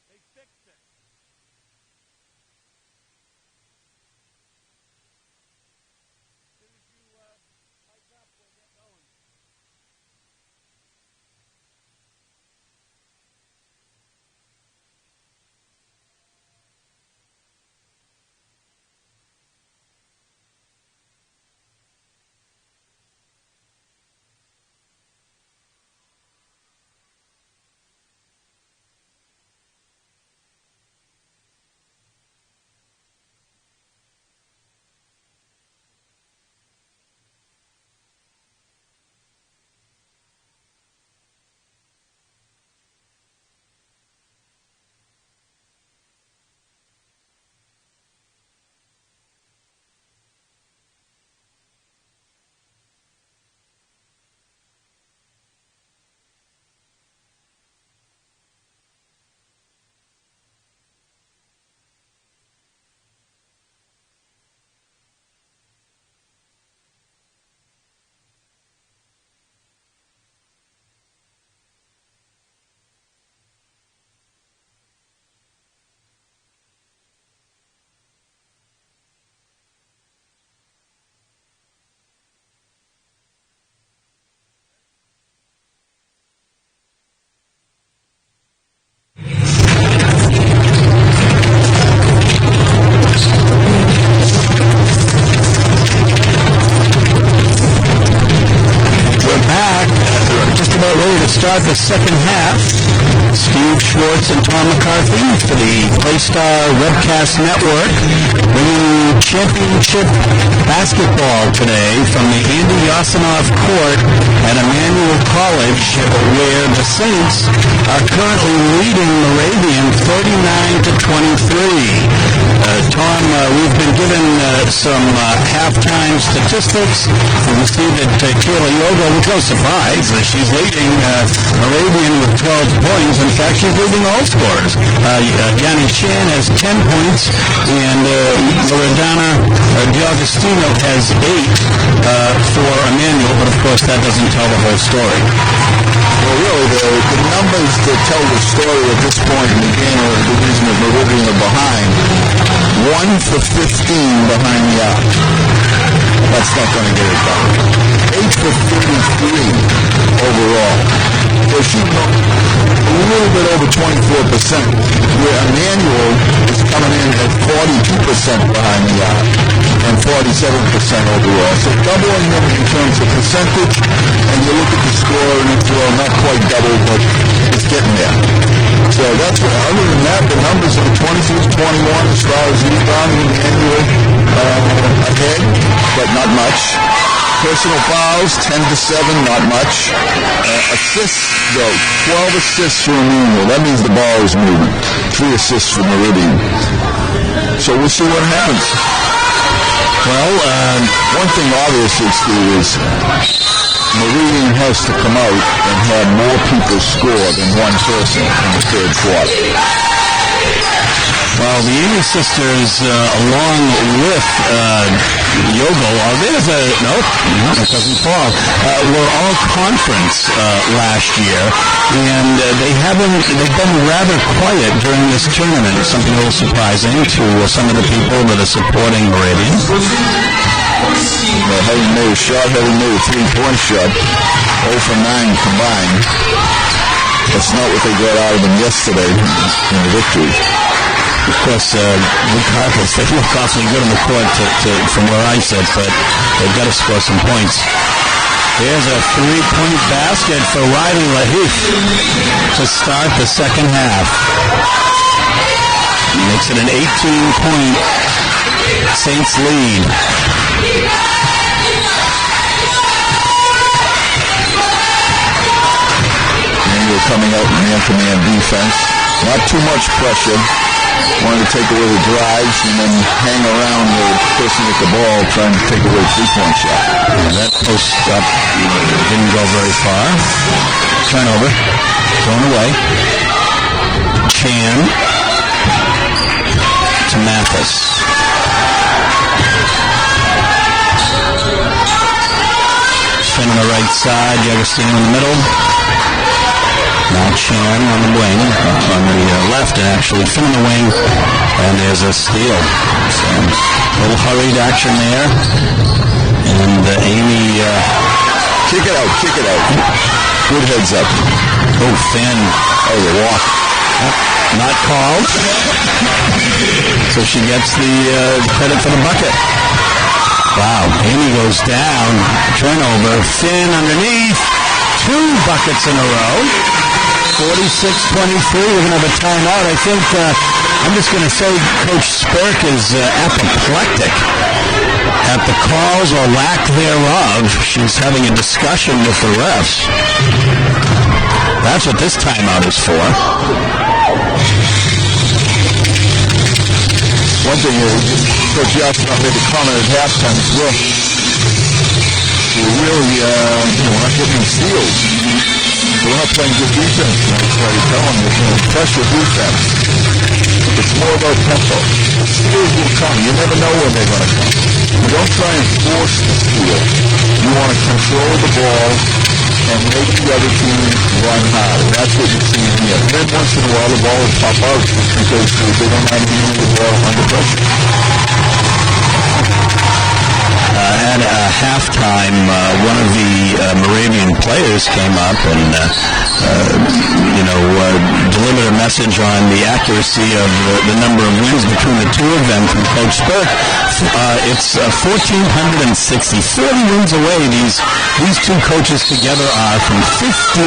they fixed it. As soon as you light up, we'll get going. Start the second half. Steve Schwartz and Tom McCarthy for the Playstar Webcast Network, bringing championship basketball today from the Andy Yosinoff Court at Emmanuel College, where the Saints are currently leading Moravian 39-23. Tom, we've been given some halftime statistics. We see that Kayla Yoga, with no surprise, she's leading Moravian with 12 points. In fact, she's leading all scorers. Yanni Shan has 10 points, and Loredana D'Agostino has 8 for Emmanuel, but of course that doesn't tell the whole story. Well, really, the numbers that tell the story at this point in the game are the reason that Moravian are behind. 1 for 15 behind the arc. That's not going to get it done. 8 for 33 overall. They're shooting a little bit over 24%, where Emmanuel is coming in at 42% behind the arc and 47% overall. So doubling them in terms of percentage, and you look at the score and it's, well, not quite double, but it's getting there. So that's what, other than that, the numbers are 26-21 as far as rebounding Emmanuel ahead, but not much. Personal fouls, 10-7, not much. Assists, though, 12 assists for Emmanuel. That means the ball is moving. 3 assists for Meridian. So we'll see what happens. Well, one thing obviously, Steve, is Meridian has to come out and have more people score than one person in the third quarter. Well, the Amy sisters, along with Yogo, there's a, nope, it doesn't fall, were all conference last year, and they've been rather quiet during this tournament, something a little surprising to some of the people that are supporting Moravian. Well, having made a shot, having made a 3-point shot, 0 for 9 combined. That's not what they got out of them yesterday in the victory. Of course, regardless, they look awfully good on the court from where I sit, but they've got to score some points. Here's a 3-point basket for Riley Lahif to start the second half. Makes it an 18-point Saints lead. And you're coming out in man-to-man defense. Not too much pressure. Wanted to take away the drives and then hang around the person with the ball trying to take away a 3-point shot. And that post up didn't go very far. Turnover. Thrown away. Chan to Mathis. Finn on the right side. D'Agostino in the middle. Now Chan on the wing, on the left, and actually Finn on the wing, and there's a steal. So, a little hurried action there. And Amy... Kick it out. Good heads up. Oh, Finn. Oh, the walk. Not called. So she gets the credit for the bucket. Wow. Amy goes down. Turnover. Finn underneath. 2 buckets in a row. 46-23. We're going to have a timeout. I think I'm just going to say Coach Spurk is apoplectic at the calls or lack thereof. She's having a discussion with the refs. That's what this timeout is for. One thing Coach Yosinoff made a comment at halftime as well. We're really, we're not getting steals. We're not playing good defense. That's why you're telling me, pressure defense. It's more about tempo. Steals will come. You never know when they're going to come. You don't try and force the steal. You want to control the ball and make the other team run hard. And that's what you're seeing here. Then once in a while the ball will pop out because they don't have any of the ball under pressure. At halftime, one of the Moravian players came up and, delivered a message on the accuracy of the number of wins between the two of them from Coach Spurk. It's 1,460, 40 wins away. These two coaches together are from 1,500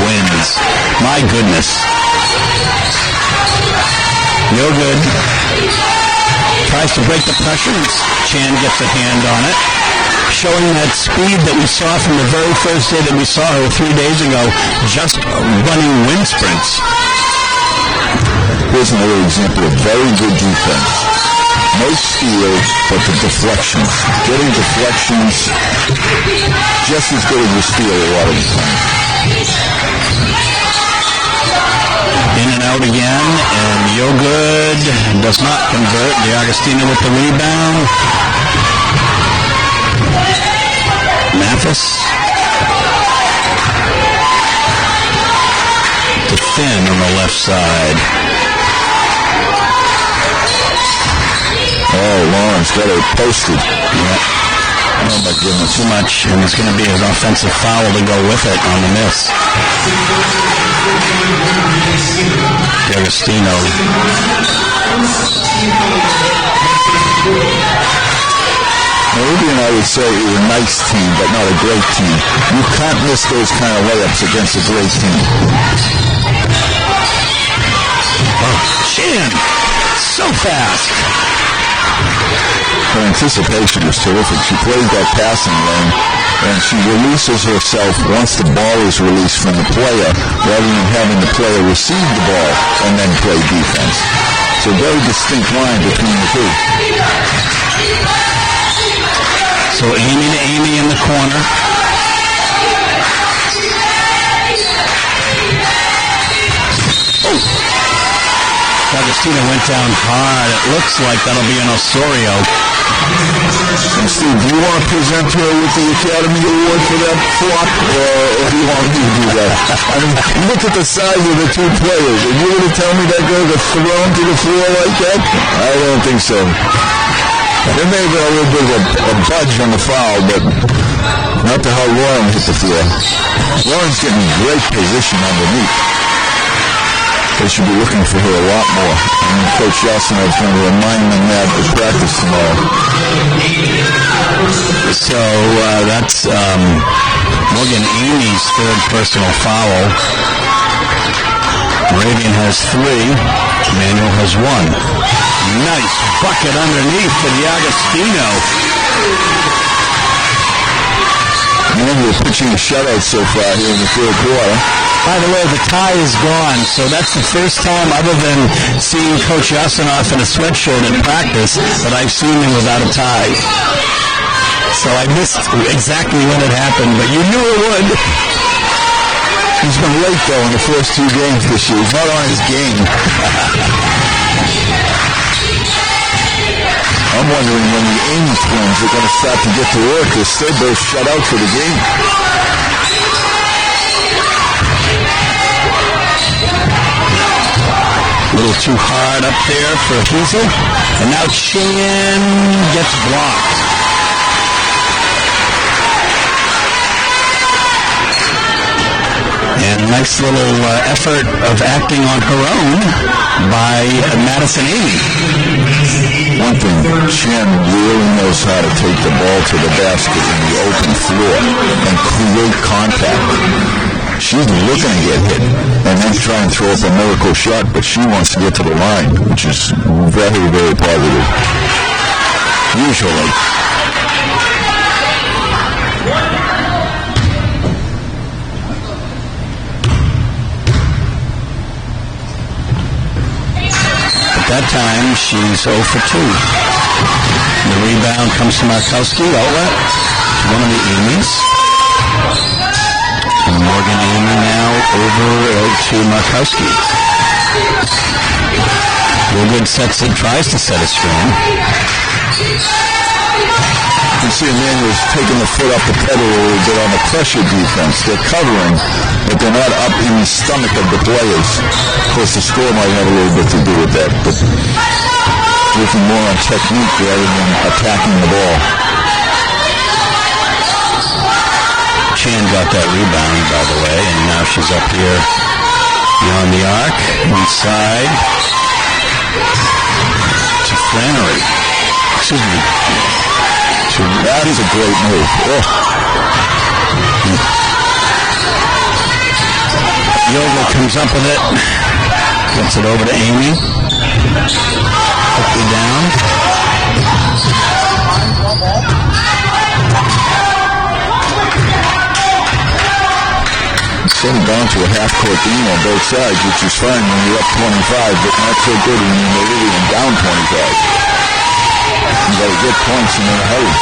wins. My goodness. No good. Tries to break the pressure, and Chan gets a hand on it, showing that speed that we saw from the very first day that we saw her 3 days ago, just running wind sprints. Here's another example of very good defense. No steal, but the deflections. Getting deflections just as good as a steal a lot of the time. In and out again, and Yogood does not convert. D'Agostino with the rebound. Mathis to Finn on the left side. Oh, Lawrence got it posted. Yeah. Oh my goodness, too much, and it's going to be an offensive foul to go with it on the miss. D'Agostino. Moravian, I would say, is a nice team, but not a great team. You can't miss those kind of layups against a great team. Oh, Chan! So fast! Her anticipation is terrific. She plays that passing lane, and she releases herself once the ball is released from the player, rather than having the player receive the ball and then play defense. It's a very distinct line between the two. So Amy to Amy in the corner. Oh! D'Agostino went down hard. It looks like that'll be an Osorio. And Steve, do you want to present her with the Academy Award for that flop, or do you want me to do that? I mean, look at the size of the two players, and you're going to tell me that girl got thrown to the floor like that? I don't think so. There may have been a little bit of a budge on the foul, but not to how Lauren hit the floor. Lauren's getting great position underneath. They should be looking for her a lot more. And Coach Yosinoff is going to remind them that at practice tomorrow. So that's Morgan Amy's third personal foul. Moravian has 3. Emmanuel has 1. Nice bucket underneath to D'Agostino. Emmanuel pitching a shutout so far here in the third quarter. By the way, the tie is gone, so that's the first time other than seeing Coach Yosinoff in a sweatshirt in practice that I've seen him without a tie. So I missed exactly when it happened, but you knew it would. He's been late, though, in the first 2 games this year. He's not on his game. I'm wondering when the Amy twins are going to start to get to work. They're still both shut out for the game. A little too hard up there for Hazel. And now Chan gets blocked. And a nice little effort of acting on her own by Madison Amy. One thing, Chen really knows how to take the ball to the basket in the open floor and create contact. She's looking to get hit and then try and throw up a miracle shot, but she wants to get to the line, which is very, very positive. Usually. That time, she's 0 for 2. The rebound comes to Markowski, outlet. One of the Amy's. And Morgan Amy now over to Markowski. Woodward tries to set a screen. You can see Emmanuel's taking the foot off the pedal a little bit on the pressure defense. They're covering, but they're not up in the stomach of the players. Of course, the score might have a little bit to do with that, but looking more on technique rather than attacking the ball. Chan got that rebound, by the way, and now she's up here beyond the arc, inside to Flannery. Excuse me. That is a great move. Oh. Yoga comes up with it. Gets it over to Amy. Quickly down. Sitting down to a half-court game on both sides, which is fine when you're up 25, but not so good when you're Moravian down 25. You got to get points in a hurry.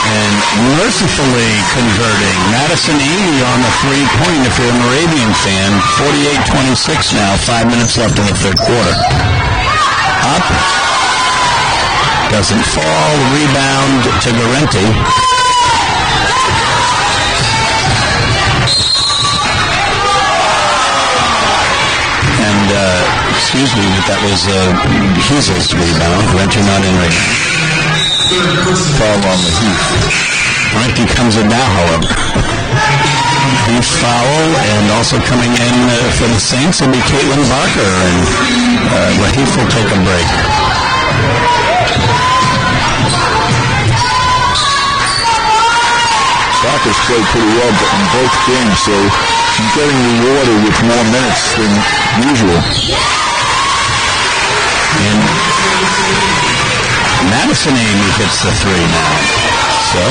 And mercifully converting Madison Amy on the three-point if you're a Moravian fan. 48-26 now, 5 minutes left in the third quarter. Up. Doesn't fall. Rebound to Garenti. And, excuse me, that was Hazel's rebound. Garenti not in right now. Foul on the Heath. Garenti comes in now, however. Heath foul, and also coming in for the Saints will be Caitlin Barker, and Heath will take a break. Barker's played pretty well in both games, so she's getting rewarded with more minutes than usual. And Madison Amy hits the three now. So,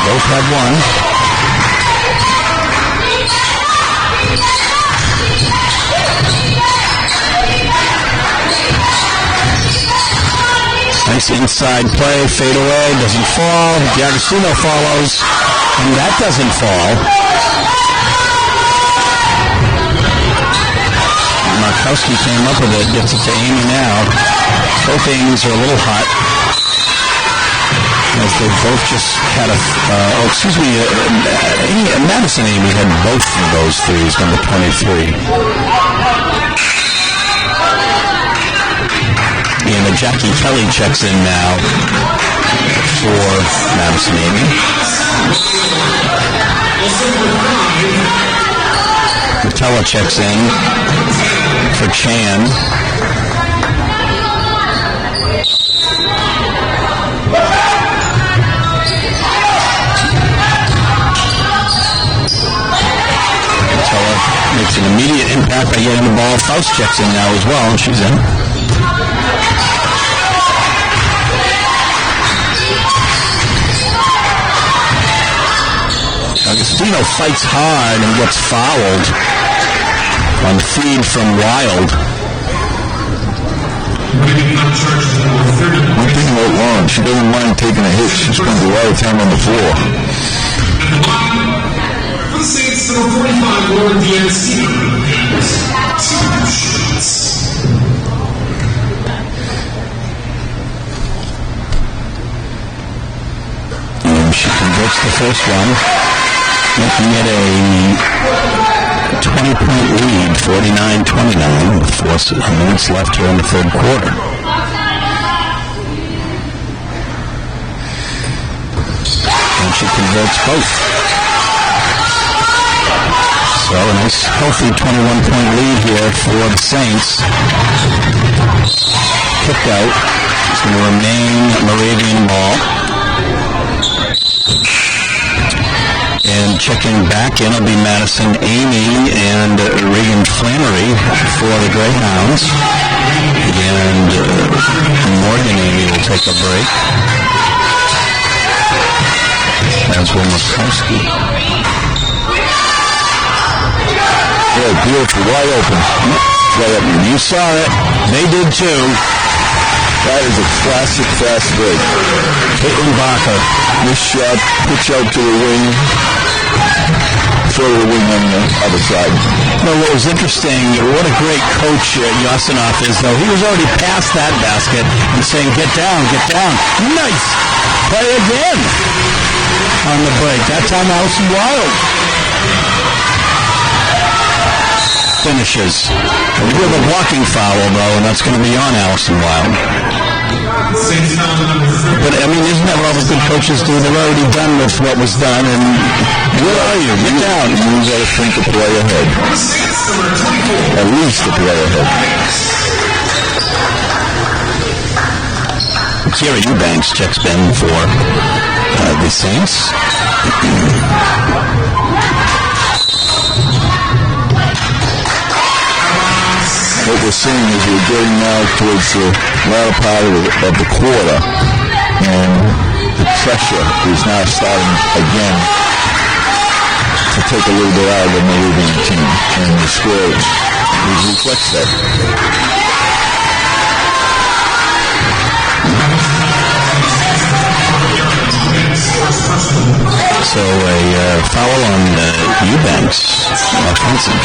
both have one. Nice inside play, fade away, doesn't fall. D'Agostino follows, and that doesn't fall. Markowski came up with it, gets it to Amy now. Both Amy's are a little hot. As they both just had Madison Amy had both of those threes, number 23. And Jackie Kelly checks in now for Madison Amy. Matella checks in for Chan. Matella makes an immediate impact by getting the ball. Faust checks in now as well, and she's in. D'Agostino fights hard and gets fouled on feed from Wild. One thing about Lauren, she doesn't mind taking a hit. She spends a lot of time on the floor. For the Saints, number 45, Loredana D'Agostino. 2 shots. And she converts the first one, making it a 20-point lead, 49-29, with 4 minutes left here in the third quarter. And she converts both. So a nice, healthy 21-point lead here for the Saints. Kicked out. It's going to remain Moravian ball. And checking back in will be Madison Amy and Regan Flannery for the Greyhounds. And Morgan Amy will take a break. As will Muskowski. Yeah, beautiful, wide open. You saw it. They did too. That is a classic fast break. Caitlin Barker. This shot, pitch out to the wing. Throw to the wing on the other side. Well, what was interesting, what a great coach Yosinoff is, though. He was already past that basket and saying, get down, get down. Nice. Play again on the break. That time Allison Wild finishes with a blocking foul, though, and that's going to be on Allison Wild. But, I mean, isn't that what all the good coaches do? They're already done with what was done, and where are you? Get down. You got to think a play ahead. At least a play ahead. Kira Eubanks checks in for the Saints. What we're seeing is we're getting now towards the latter part of the quarter, and the pressure is now starting again to take a little bit out of the Moravian team, and the score reflects that. So a foul on Eubanks, offensive.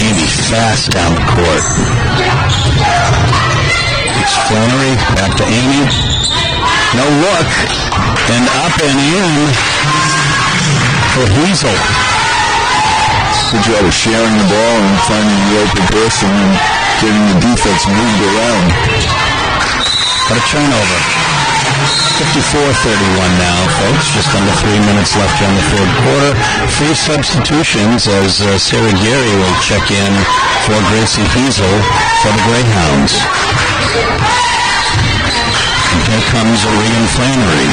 Amy fast down the court. It's Flannery, back to Amy. No look, and up and in for Hazel. Good job of sharing the ball and finding the open person and getting the defense moved around. Got a turnover. 54-31 now, folks. Just under 3 minutes left in the third quarter. 3 substitutions as Sarah Gary will check in for Gracie Hazel for the Greyhounds. And here comes Regan Flannery.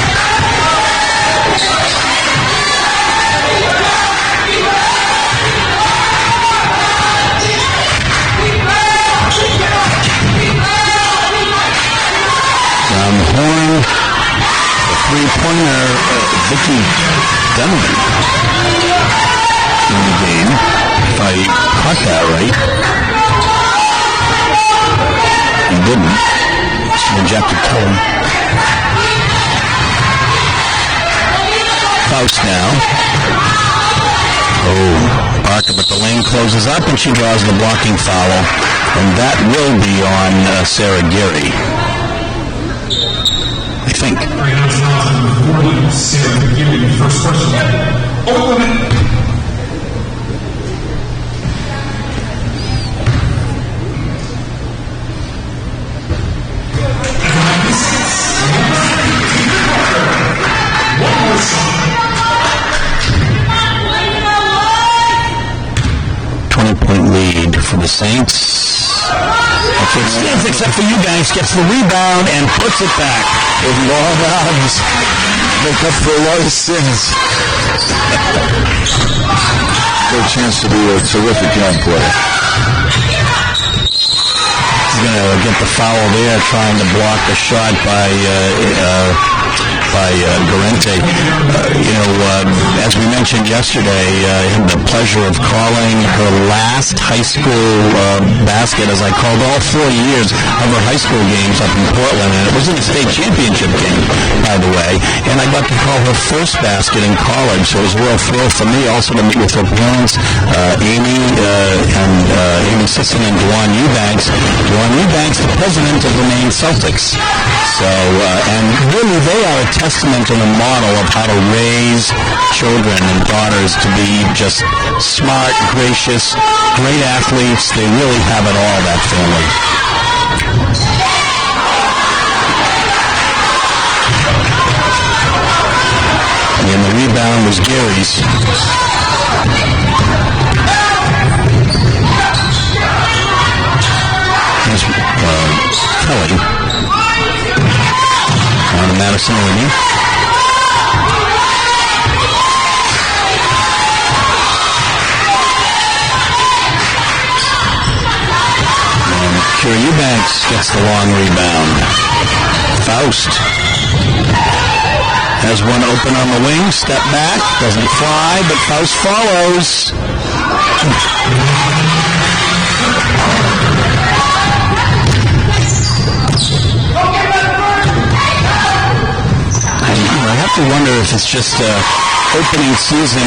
Down the horn, the three-pointer, Vicky Donovan in the game, if I caught that right. He didn't. She injected toe. Faust now. Oh, Barker, but the lane closes up and she draws the blocking foul, and that will be on Sarah Gary. I think. Sarah, give me the first question. Point lead for the Saints. Okay, Steve, except for Eubanks, gets the rebound and puts it back. With long arms, make up for a lot of sins. Good chance to be a terrific young player. He's going to get the foul there, trying to block the shot by Garente. As we mentioned yesterday, I had the pleasure of calling her last high school basket, as I called all 4 years of her high school games up in Portland, and it was in a state championship game, by the way, and I got to call her first basket in college, so it was a real thrill for me also to meet with her parents, Amy Sisson and Dwan Eubanks. Dwan Eubanks, the president of the Maine Celtics. So, and really they are a testament and a model of how to raise children and daughters to be just smart, gracious, great athletes. They really have it all, that family. And the rebound was Gary's. There's Kelly on to Madison Rooney. And Kira Eubanks gets the long rebound. Faust has one open on the wing, step back, doesn't fly, but Faust follows. I have to wonder if it's just opening season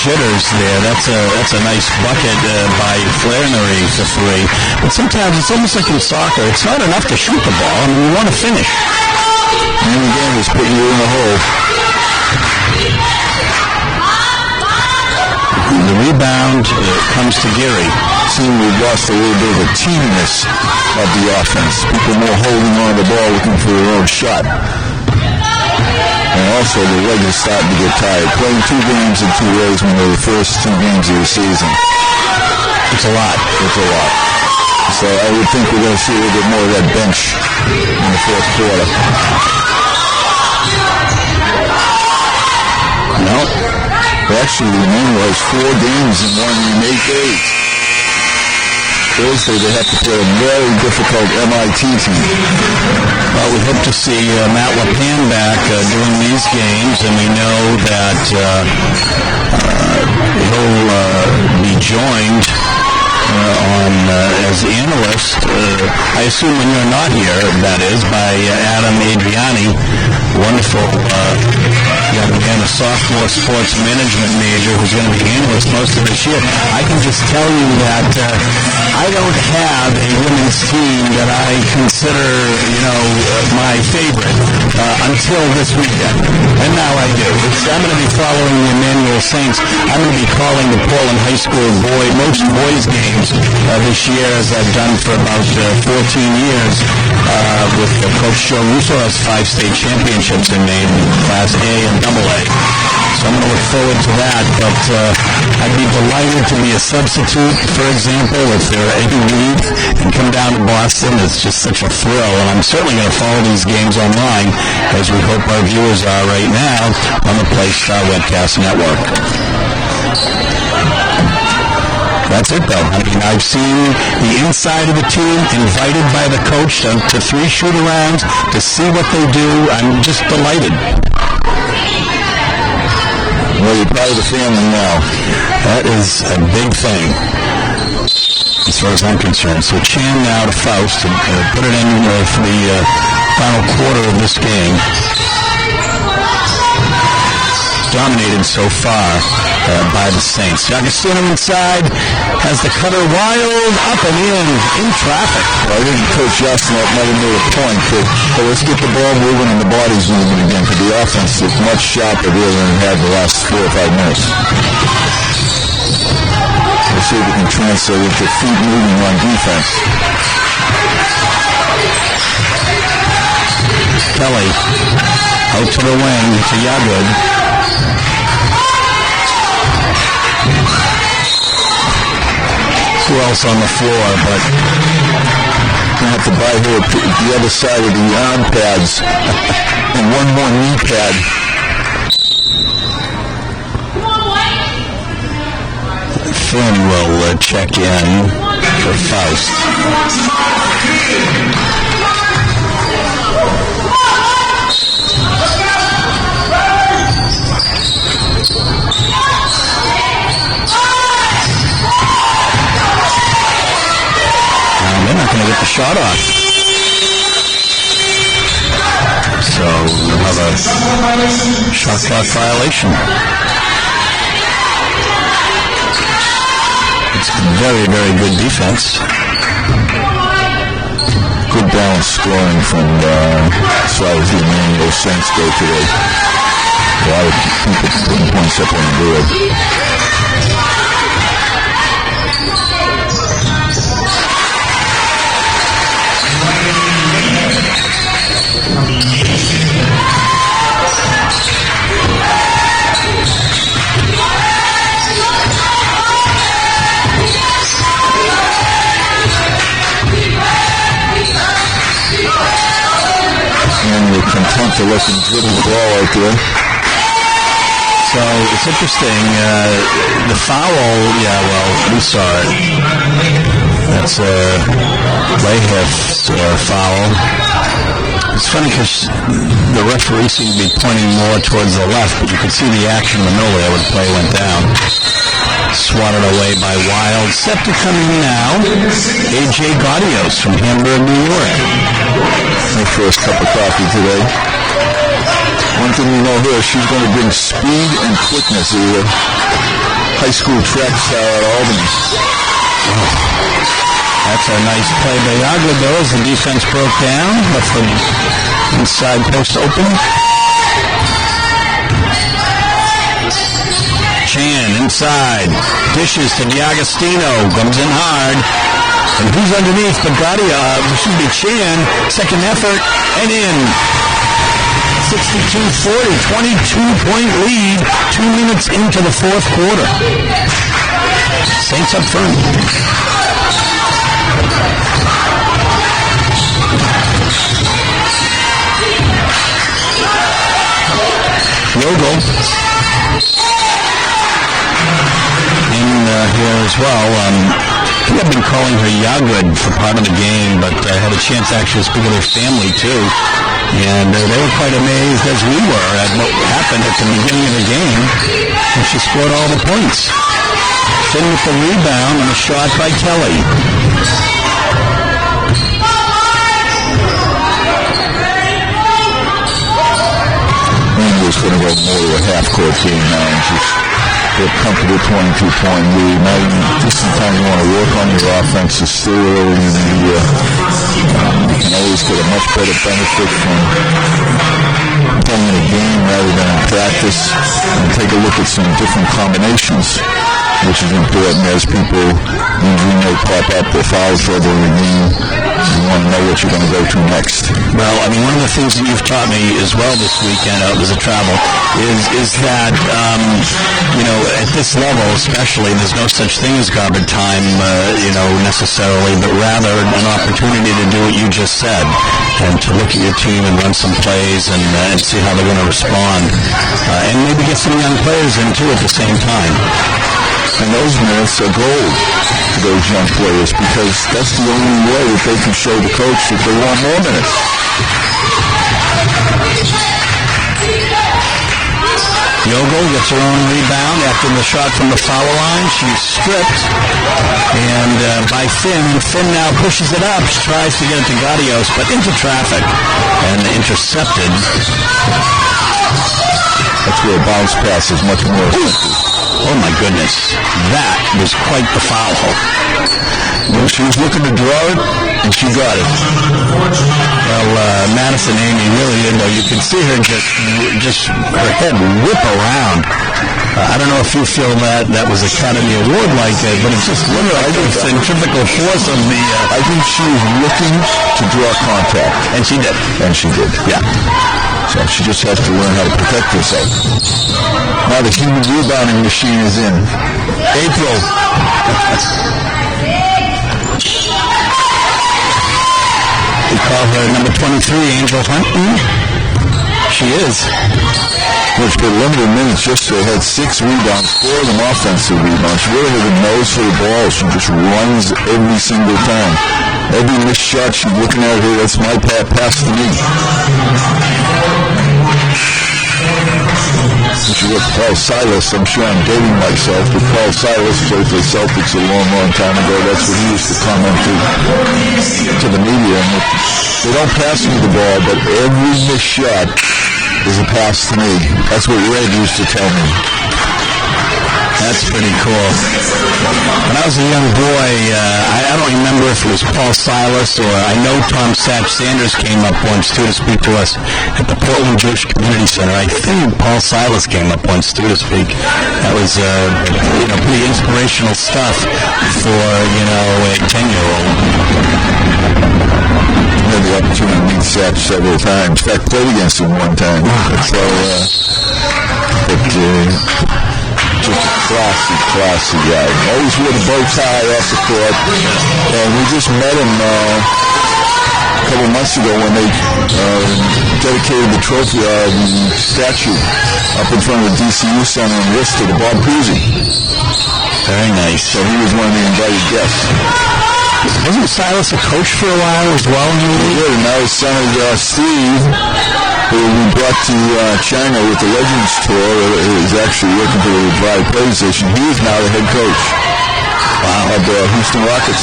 jitters there. That's a nice bucket by Flannery for three. But sometimes it's almost like in soccer. It's not enough to shoot the ball. I mean, you want to finish. And again, he's putting you in the hole. The rebound comes to Geary. Seeing we've lost a little bit of the teamness of the offense. People more holding on to the ball, looking for their own shot. And also, the legs are starting to get tired. Playing 2 games in 2 days when they're the first 2 games of the season. It's a lot. It's a lot. So I would think we're going to see a little bit more of that bench in the fourth quarter. No. Actually, the main was 4 games in 1 8 days. Thursday they have to play a very difficult MIT team. Well, we hope to see Matt LePan back doing these games, and we know that he'll be joined as analyst, I assume when you're not here, that is, by Adam Adriani, wonderful young man, a sophomore sports management major who's going to be analyst most of this year. I can just tell you that I don't have a women's team that I consider, my favorite until this weekend. And now I do. I'm going to be following the Emmanuel Saints. I'm going to be calling the Portland High School most boys games this year, as I've done for about 14 years with Coach Joe Russo. Has 5 state championships in Maine, Class A and AA. So I'm going to look forward to that, but I'd be delighted to be a substitute, for example, if there are any need, and come down to Boston. It's just such a thrill, and I'm certainly going to follow these games online, as we hope our viewers are right now on the PlayStar Webcast Network. That's it, though. I mean, I've seen the inside of the team invited by the coach to 3 shoot-arounds to see what they do. I'm just delighted. Well, you're part of the family now. That is a big thing, as far as I'm concerned. So Chan now to Faust and put it in for the final quarter of this game. Dominated so far by the Saints. D'Agostino inside has the cutter wild up and in traffic. Well, I think Coach Yosinoff might have made a point that let's get the ball moving and the bodies moving again, for the offense is much sharper here than it had the last 4 or 5 minutes. We'll see if we can translate into feet moving on defense. Kelly out to the wing to Yagud. Who else on the floor, but I have to buy her the other side of the arm pads and one more knee pad. Flynn will check in for Faust. They're not going to get the shot off. So we'll have a shot clock violation. It's very, very good defense. good balanced scoring from as far as the Emmanuel Saints go today. A lot of people putting points up on the board. And we're content to let them dribble the ball out there. So it's interesting. The foul, we saw it. That's Laheff's foul. It's funny because the referee seemed to be pointing more towards the left, but you could see the action in the middle there when the play went down. Swatted away by Wild. Set to come in now, A.J. Gaudios from Hamburg, New York. My first cup of coffee today. One thing we know here, she's going to bring speed and quickness to the high school track star at Albany. Oh, that's a nice play by Agado as the defense broke down. Left the inside post open. Chan inside. Dishes to D'Agostino. Comes in hard. And who's underneath? Chan. Second effort. And in. 62-40. 22-point lead. 2 minutes into the fourth quarter. Saints up front. Yogo. Here as well. I think I've been calling her Yagud for part of the game, but I had a chance to actually speak with her family too. And they were quite amazed, as we were, at what happened at the beginning of the game. And she scored all the points. Finn with the rebound and a shot by Kelly. Emmanuel's going to go more to a half-court game now and just get a comfortable 22-point lead. Now, just sometimes you want to work on your offense. It's still early in the year. You can always get a much better benefit from playing in a game rather than in practice, and take a look at some different combinations, which is important as people, we may pop up with fouls for the game. You want to know what you're going to go to next. Well, I mean, one of the things that you've taught me as well this weekend out as a travel is that, at this level especially, there's no such thing as garbage time, necessarily, but rather an opportunity to do what you just said and to look at your team and run some plays and see how they're going to respond. And maybe get some young players in, too, at the same time. And those minutes are gold to those young players because that's the only way that they can show the coach that they want more minutes. Yogo gets her own rebound after the shot from the foul line. She's stripped and by Finn. Finn now pushes it up. She tries to get it to Gaudios, but into traffic and intercepted. That's where a bounce pass is much more effective. Oh my goodness, that was quite the foul. Well, she was looking to draw it, and she got it. Well, Madison Amy really did though. You can see her just her head whip around. I don't know if you feel that was Academy Award like that, but it's just literally the centrifugal force of the... I think she was looking to draw contact. And she did. And she did. Yeah. So she just has to learn how to protect herself. Now the human rebounding machine is in. April. We call her number 23, Angel Hunt. She is. Which for limited minutes yesterday had 6 rebounds, 4 of them offensive rebounds. She really has a nose for the ball. She just runs every single time. Every missed shot she's looking at her, that's my pass to me. If you look at Paul Silas, I'm sure I'm dating myself, but Paul Silas played for the Celtics a long, long time ago. That's what he used to comment to the media. And they don't pass me the ball, but every missed shot is a pass to me. That's what Red used to tell me. That's pretty cool. When I was a young boy, I don't remember if if it was Paul Silas, or I know Tom Sanders came up once too to speak to us at the Portland Jewish Community Center. I think Paul Silas came up once too to speak. That was pretty inspirational stuff for a 10-year-old. I had the opportunity to meet Satch several times. In fact, played against him one time. Just a classy guy. Always wore the bow tie off the court. And we just met him a couple months ago when they dedicated the trophy statue up in front of the DCU Center in Worcester to Bob Cousy. Very nice. So he was one of the invited guests. Wasn't Silas a coach for a while as well? He did, and now his son is Steve, who we brought to China with the Legends Tour, is actually working for the Raleigh Play Station. He is now the head coach of the Houston Rockets.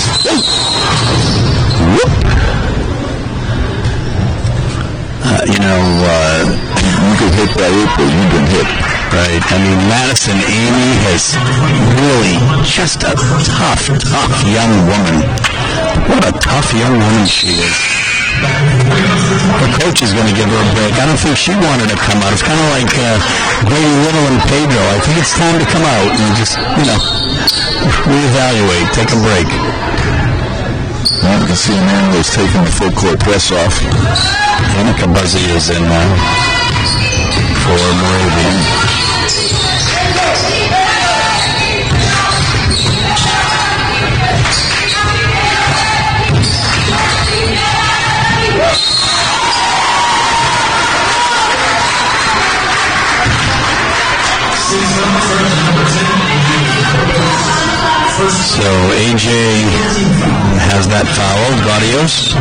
You get hit by April, you've been hit. Right. I mean, Madison Amy has really just a tough young woman. What a tough young woman she is. Her coach is going to give her a break. I don't think she wanted to come out. It's kind of like Grady Little and Pedro. I think it's time to come out and just, reevaluate, take a break. Well, you can see Emmanuel's taking the full court press off. Annika Buzzy is in now for Moravian. So AJ has that foul. Gaudios.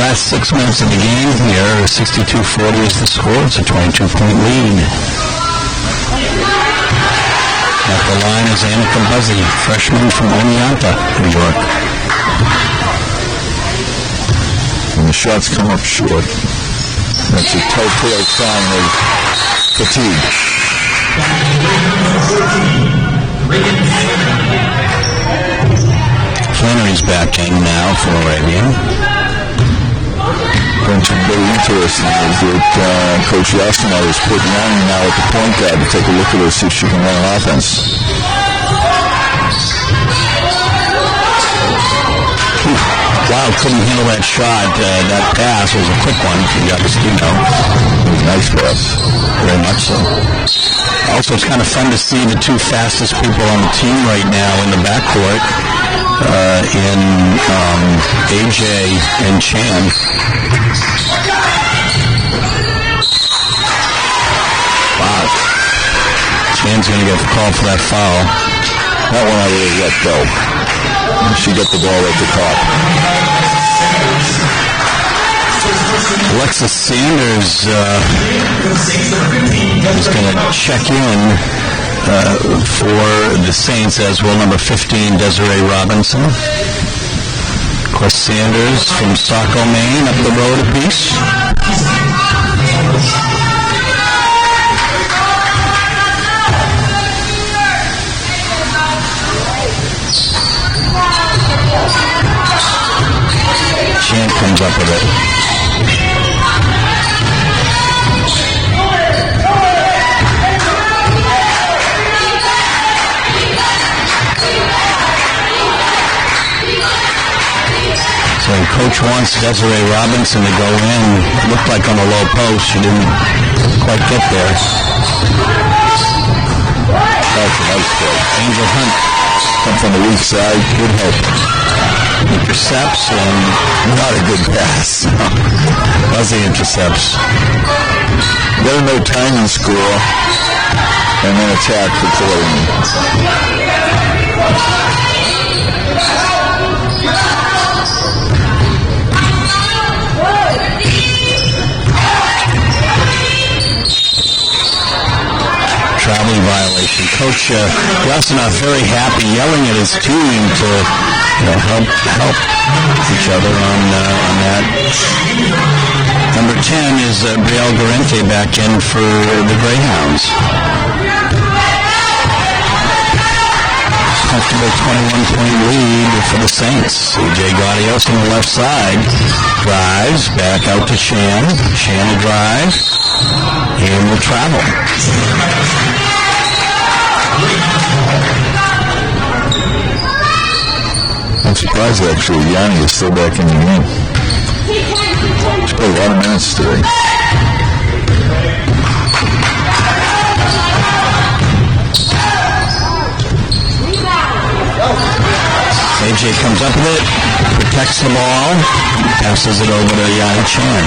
Last 6 minutes of the game here, 62-40 is the score. It's a 22-point lead. At the line is Annika Buzzy, freshman from Oneonta, New York. And the shots come up short. That's a telltale sign of fatigue. Flannery's back in now for Moravian. What's very interesting is that Coach Yosinoff is putting Yanni now at the point guard to take a look at her, see if she can run an offense. Wow, couldn't handle that shot. That pass was a quick one from D'Agostino. Nice pass. Very much so. Also, it's kind of fun to see the two fastest people on the team right now in the backcourt, in AJ and Chan. Wow. Chan's going to get the call for that foul. That one I really let go. She got the ball at the top. Alexis Sanders is going to check in for the Saints as well. Number 15, Desiree Robinson. Of course, Sanders from Saco, Maine, up the road a piece. Chan comes up with it. So Coach wants Desiree Robinson to go in. It looked like on the low post. She didn't quite get there. That's a nice play. Angel Hunt come from the weak side. Good help. Intercepts and Not a good pass. Buzzy intercepts. Let her know time and score, and then attack accordingly. Traveling violation. Coach Yosinoff very happy, yelling at his team to help each other on that. Number 10 is Brielle Garente back in for the Greyhounds. comfortable 21-point lead for the Saints. A.J. Gaudios on the left side. Drives back out to Shan. Shan will drive. And will travel. I'm surprised actually Yanni is still back in the game. He's played a lot of minutes today. AJ comes up with it, protects the ball, passes it over to Yanni Chan.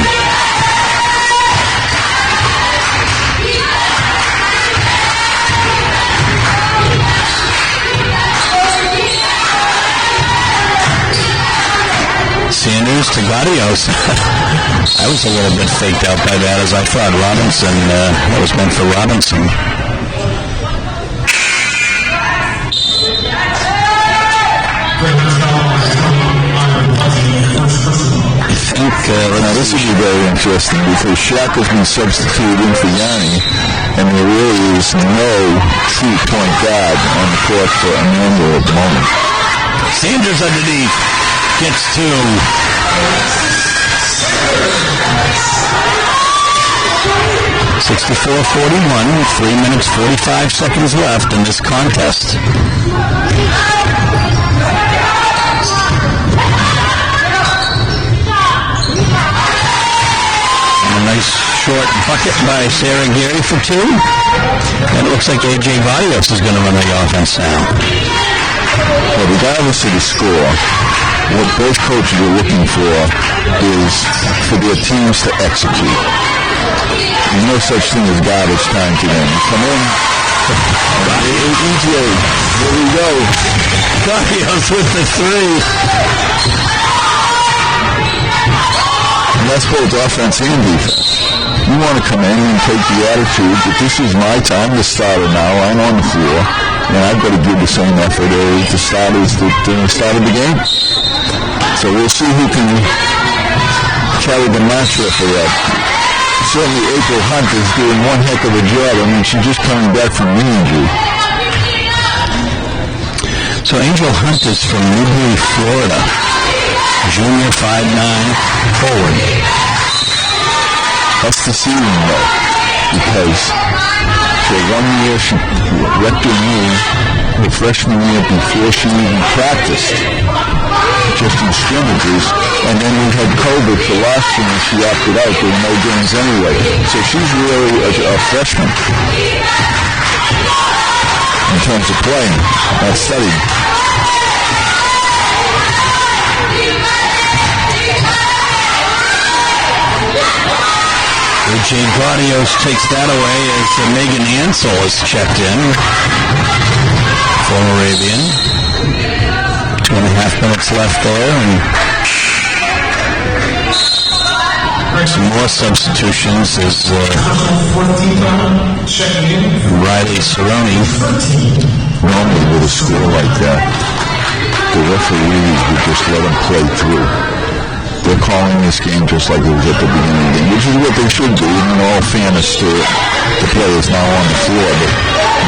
Sanders to Gaudios. I was a little bit faked out by that, as I thought Robinson, that was meant for Robinson. I think now this will be very interesting because Shaq has been substituted in for Yanni, and there really is no true point guard on the court for Emmanuel at the moment. Sanders underneath gets two. .64-41, 3 minutes 45 seconds left in this contest. A nice short bucket by Sarah Gary for two. And it looks like A.J. Gaudios is going to run the offense now. Well, regardless of the score, what both coaches are looking for is for their teams to execute. There's no such thing as garbage time today. You come in, EJ, here we go. Gaudios with the three. And that's both offense and defense. You want to come in and take the attitude that this is my time, the starter now, I'm on the floor, and I've got to give the same effort as the starters that started the game. So we'll see who can carry the mantra for that. Certainly April Hunt is doing one heck of a job. I mean, she's just coming back from knee injury. So Angel Hunt is from Newbury, Florida. Junior 5'9", forward. That's deceiving though, because for 1 year she wrecked her knee the freshman year before she even practiced, just in scrimmages, and then we had COVID for last year and she opted out. There were no games anyway. So she's really a freshman in terms of playing, not studying. A.J. Gaudios takes that away as Megan Ansel is checked in for Moravian. 2.5 minutes left there, and some more substitutions as Riley Cerrone. Normally with a score like that, the referees would just let them play through. They're calling this game just like it was at the beginning of the game, which is what they should do, and in all fairness to the players now on the floor. But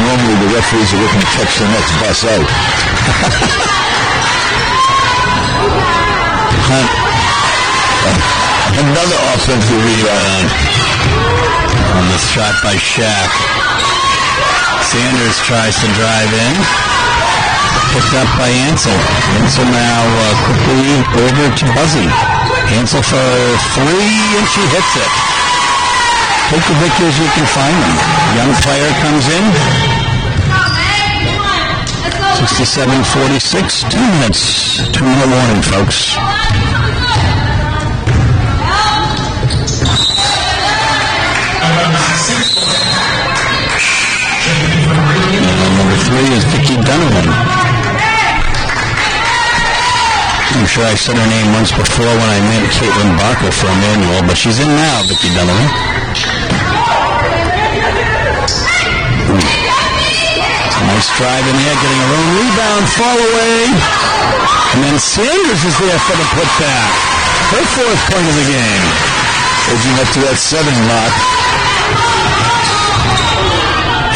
normally the referees are looking to catch the next bus out. Another offensive rebound on the shot by Shaq. Sanders tries to drive in. Picked up by Ansel. Ansel now quickly over to Buzzy. Ansel for three, and she hits it. Take the victors you can find them. Young player comes in. 67-46. 2 minutes. 2-minute warning, folks. And number 3 is Vicki Donovan. I'm sure I said her name once before when I meant Caitlin Barker for Emmanuel, but she's in now, Vicki Donovan. Nice drive in there, getting her own rebound, fall away. And then Sanders is there for the putback. Her 4th point of the game. Edging up to that 7 mark.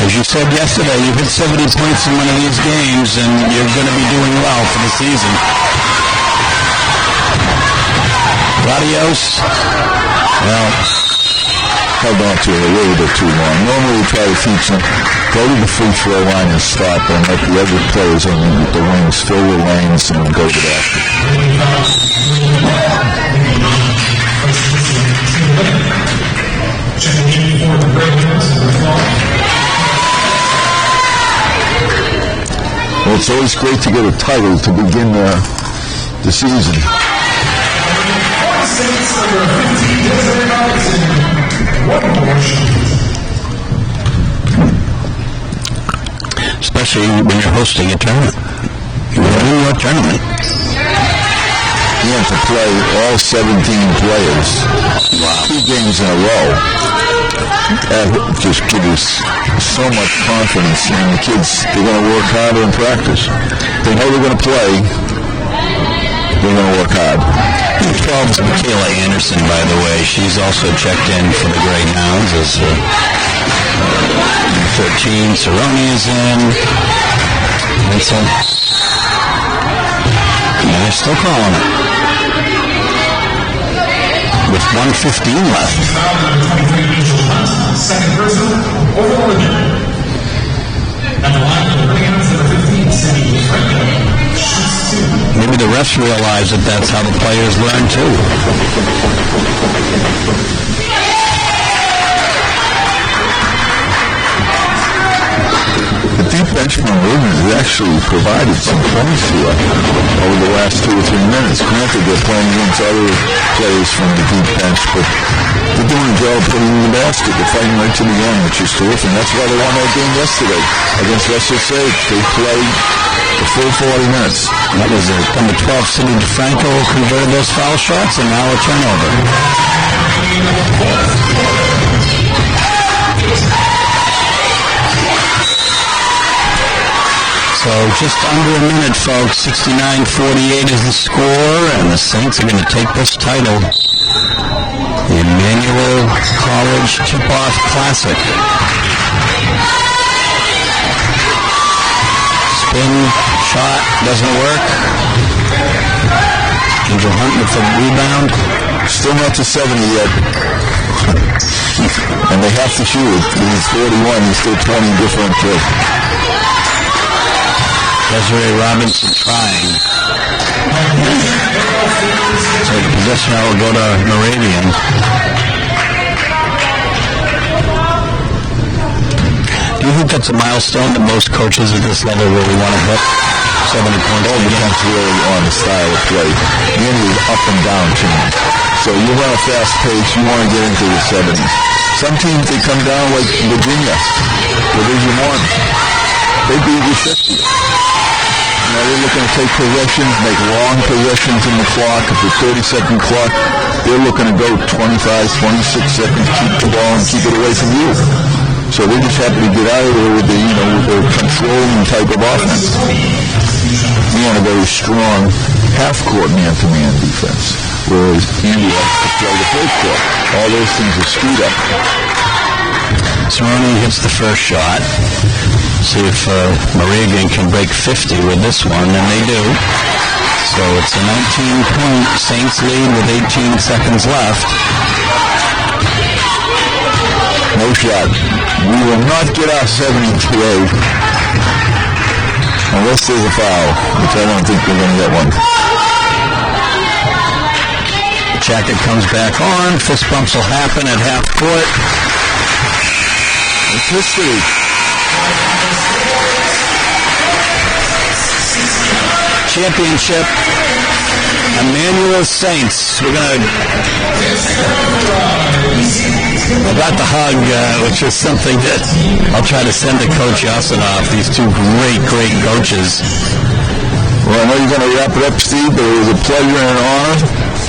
As you said yesterday, you hit 70 points in one of these games, and you're going to be doing well for the season. Radios, well, held on to it a little bit too long. Normally we try to teach them, go to the free throw line and stop and let the other players on the wings fill the lanes and go to the basket. Well, it's always great to get a title to begin the season. Especially when you're hosting a tournament. You're in your tournament. You have to play all 17 players 2 games in a row. That just gives so much confidence in the kids. They're going to work harder in practice. They know they're going to play. They're going to work hard. 12 is Michaela Anderson, by the way. She's also checked in for the Greyhounds as 13. Cerrone is in. And so, they're still calling it. With 1:15 left. Second person, over Oregon. At the line for the Greyhounds, number 15, Cindy Franco. Maybe the refs realize that that's how the players learn too. The deep bench from Moravian has actually provided some points to us over the last 2 or 3 minutes. Granted, they're playing against other players from the deep bench, but they're doing a job putting in the basket. They're fighting right to the end, which is terrific. And that's why they won that game yesterday against Russell Sage. They played the full 40 minutes. That was number 12, Cindy DeFranco, converted those foul shots, and now a turnover. So just under a minute, folks. 69-48 is the score, and the Saints are going to take this title. The Emmanuel College Tip-Off Classic. Spin, shot, doesn't work. Angel Hunt with the rebound. Still not to 70 yet. And they have to shoot it. He's 41, he's still 20 different. Desiree Robinson trying. So the possession now will go to Moravian. Do you think that's a milestone that most coaches at this level really want to hit? 70 points. All depends really on the style of play. You need up and down team. So you run a fast pace, you want to get into the 70s. Some teams, they come down like Virginia, Division I. They beat you 50. They're looking to take possessions, make long possessions in the clock. If it's a 30-second clock, they're looking to go 25, 26 seconds, keep the ball and keep it away from you. So they just happen to get out of there with the, with their controlling type of offense. We want a very strong half-court man-to-man defense, whereas Andy likes to play the full court. All those things are screwed up. Cerrone hits the first shot. See if Moravian can break 50 with this one, and they do. So it's a 19-point Saints lead with 18 seconds left. No shot. We will not get our 70 today unless there's a foul, which I don't think we're going to get one. Jacket comes back on. Fist bumps will happen at half court. It's history. Championship, Emmanuel Saints. We're going to... About the hug, which is something that I'll try to send to Coach Yosinoff. These two great coaches. Well, I know you're going to wrap it up, Steve, but it was a pleasure and an honor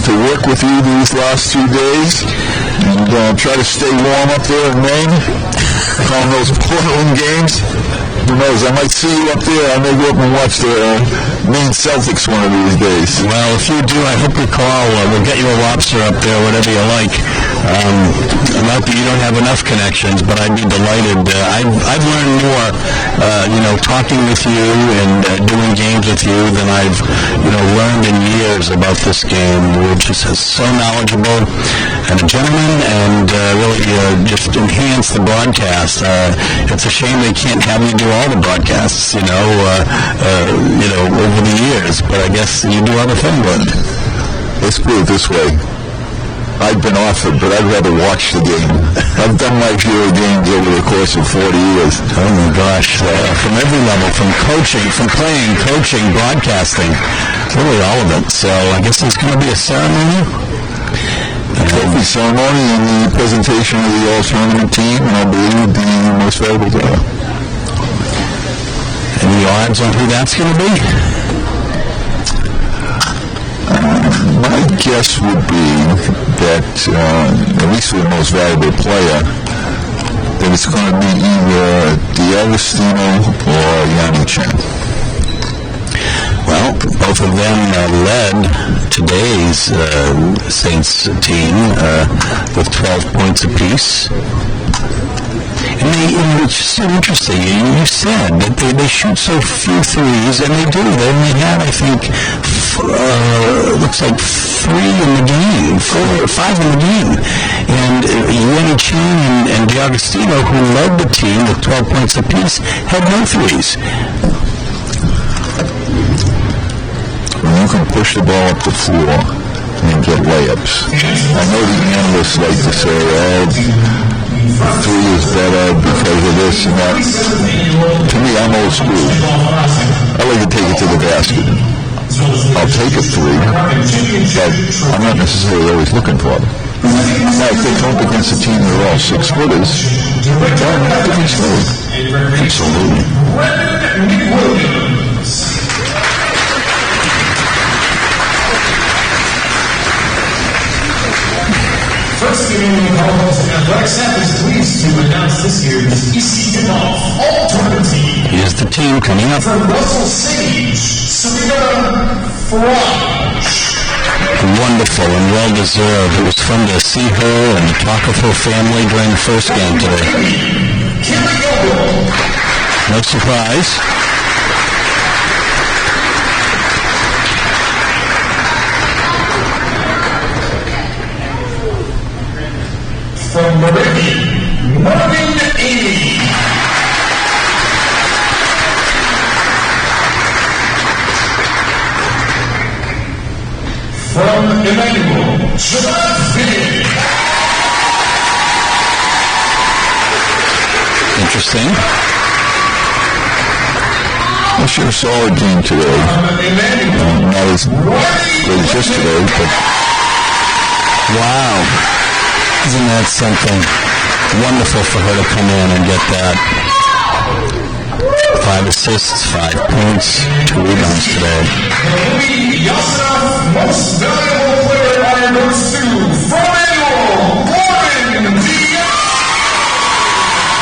to work with you these last 2 days. And try to stay warm up there in Maine. Calling those Portland games. Who knows, I might see you up there. I may go up and watch the Maine Celtics one of these days. Well, if you do, I hope you call. We'll get you a lobster up there, whatever you like. Not that you don't have enough connections, but I'd be delighted. I've learned more, talking with you and doing games with you than I've, learned in years about this game, which is so knowledgeable and a gentleman, and really just enhance the broadcast. It's a shame they can't have you do all the broadcasts, over the years, but I guess you do other things. Let's put it this way. I've been offered, but I'd rather watch the game. I've done my few games over the course of 40 years. Oh my gosh, from every level, from coaching, from playing, coaching, broadcasting, really all of it. So I guess there's going to be a ceremony. A trophy ceremony and the presentation of the all-tournament team, and I believe the most valuable player. Any odds on who that's going to be? My guess would be that, at least for the most valuable player, that it's going to be either D'Agostino or Yanni. Well, both of them led today's Saints team with 12 points apiece. And it's just so interesting. You said that they shoot so few threes, and they do. They only had, I think, looks like 3 in the game, 4 or 5 in the game. And Yanni Chen and D'Agostino, who led the team with 12 points apiece, had no threes. When you can push the ball up the floor and get layups. I know the analysts like to say, 3 is better because of this and that. To me, I'm old school. I like to take it to the basket. I'll take a 3, but I'm not necessarily always looking for them. Now, if they come up against a team that are all 6-footers, they'll have to be slowed. Absolutely. First Emmanuel College Athletic Staff is pleased to announce this year's Yosinoff All-Tournament team. Here's the team coming up. From Russell Sage, Serena Farage. Wonderful and well-deserved. It was fun to see her and talk of her family during the first game today. No surprise. From Moravian University. From Emmanuel College. Interesting. I sure saw a game today. Not as good as yesterday, but Wow. Isn't that something? Wonderful for her to come in and get that. 5 assists, 5 points, 2 rebounds today. Yosinoff Most Valuable Player Honor goes to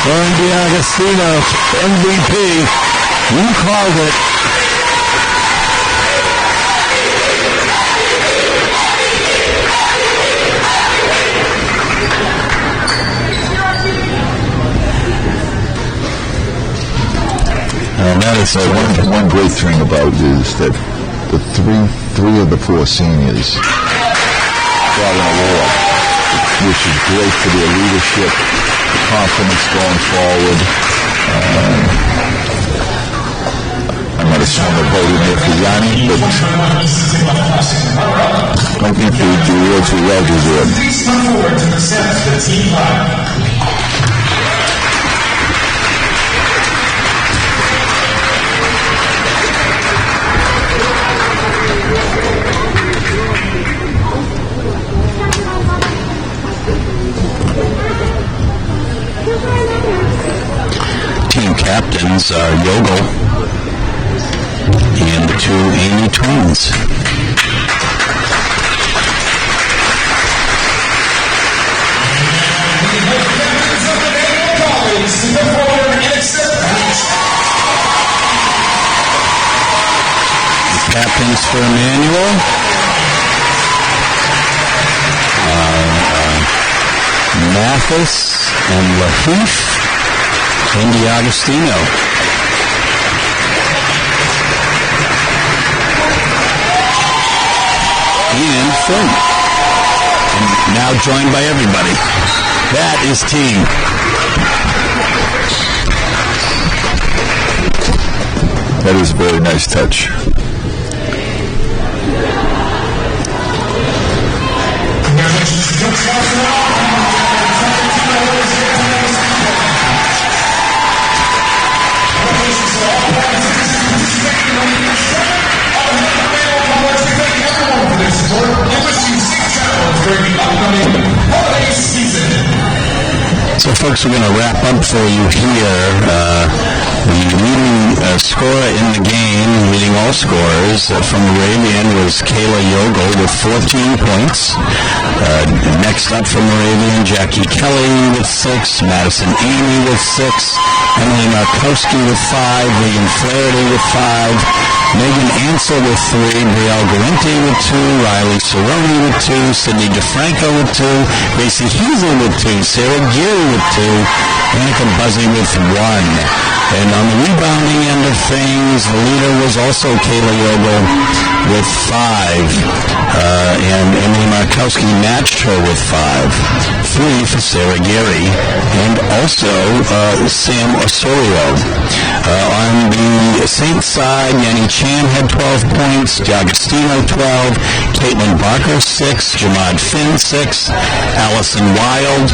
Loredana D'Agostino, MVP. You called it. And that is one great thing about it is that the three of the 4 seniors got an award, which is great for their leadership, confidence going forward. I'm not a strong voter there for Yanni, but I think the awards were well deserved. Please come forward to accept the team flag. Team captains are Yogel and the 2 Amy twins. The captains for Emmanuel Mathis and Lahouf and D'Agostino. And Finn. And now joined by everybody. That is team. That is a very nice touch. So, folks, we're going to wrap up for you here. The leading scorer in the game, leading all scorers from Moravian, was Kayla Yogel with 14 points. Next up from Moravian, Jackie Kelly with 6, Madison Amy with 6, Emily Markowski with 5, Megan Flaherty with 5, Megan Ansel with 3, Brielle Galente with 2, Riley Cerrone with 2, Sydney DeFranco with 2, Gracie Heasley with 2, Sarah Geary with 2, Annika Buzzy with 1. And on the rebounding end of things, the leader was also Kayla Yogel with 5. And Emily Markowski matched her with 5. 3 for Sarah Geary. And also Sam Osorio. On the Saints side, Yanni Chan had 12 points, D'Agostino 12, Caitlin Barker 6, Jamad Finn 6, Allison Wild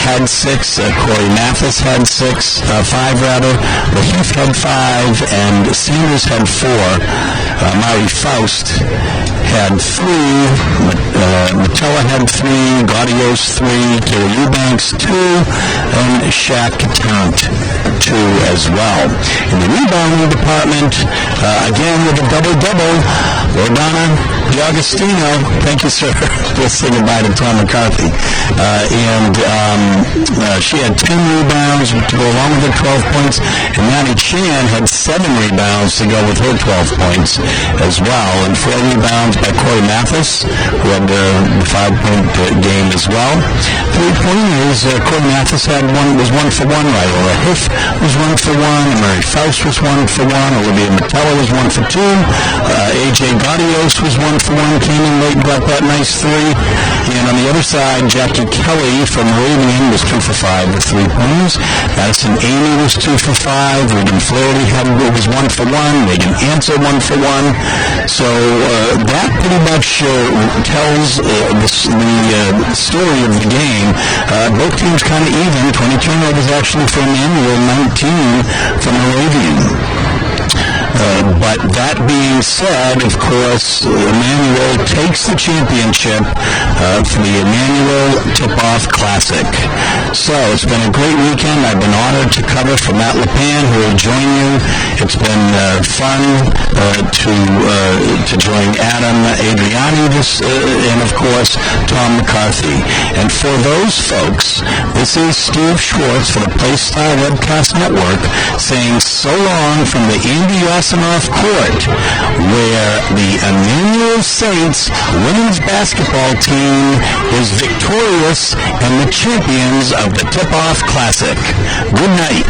had 6, Corey Mathis had 5 rather, Laheath had 5, and Sanders had 4. Mari Faust had 3, Matella had 3, Gaudios 3, Kayla Eubanks 2, and Shaq Tant 2 as well. In the rebounding department, again with a double-double, Loredana D'Agostino, thank you, sir. We'll say goodbye to Tom McCarthy. She had 10 rebounds to go along with her 12 points, and Yanni Chan had 7 rebounds to go with her 12 points as well, and 4 rebounds by Corey Mathis, who had the 5-point game as well. 3-pointers, Corey Mathis was 1 for 1, Riola Hiff was 1 for 1, Mary Faust was 1 for 1, Olivia Matella was 1 for 2, AJ Gaudios was 1 for 1, came in late, got that nice 3, and on the other side, Jackie Kelly from Moravian was 2 for 5 with 3-pointers, Madison Amy was 2 for 5, Megan Flaherty was 1 for 1, Megan Ansel 1 for 1, so that pretty much tells the story of the game. Both teams kind of even, 20 turnovers actually for Emmanuel, 19 from Moravian. But that being said, of course, Emmanuel takes the championship for the Emmanuel Tip-Off Classic. So it's been a great weekend. I've been honored to cover for Matt Lepan, who will join you. It's been fun to join Adam Adriani and, of course, Tom McCarthy. And for those folks, this is Steve Schwartz for the Playstyle Webcast Network saying so long from the Andy Yosinoff Court, where the Emmanuel Saints women's basketball team is victorious and the champions of the Tip-Off Classic. Good night.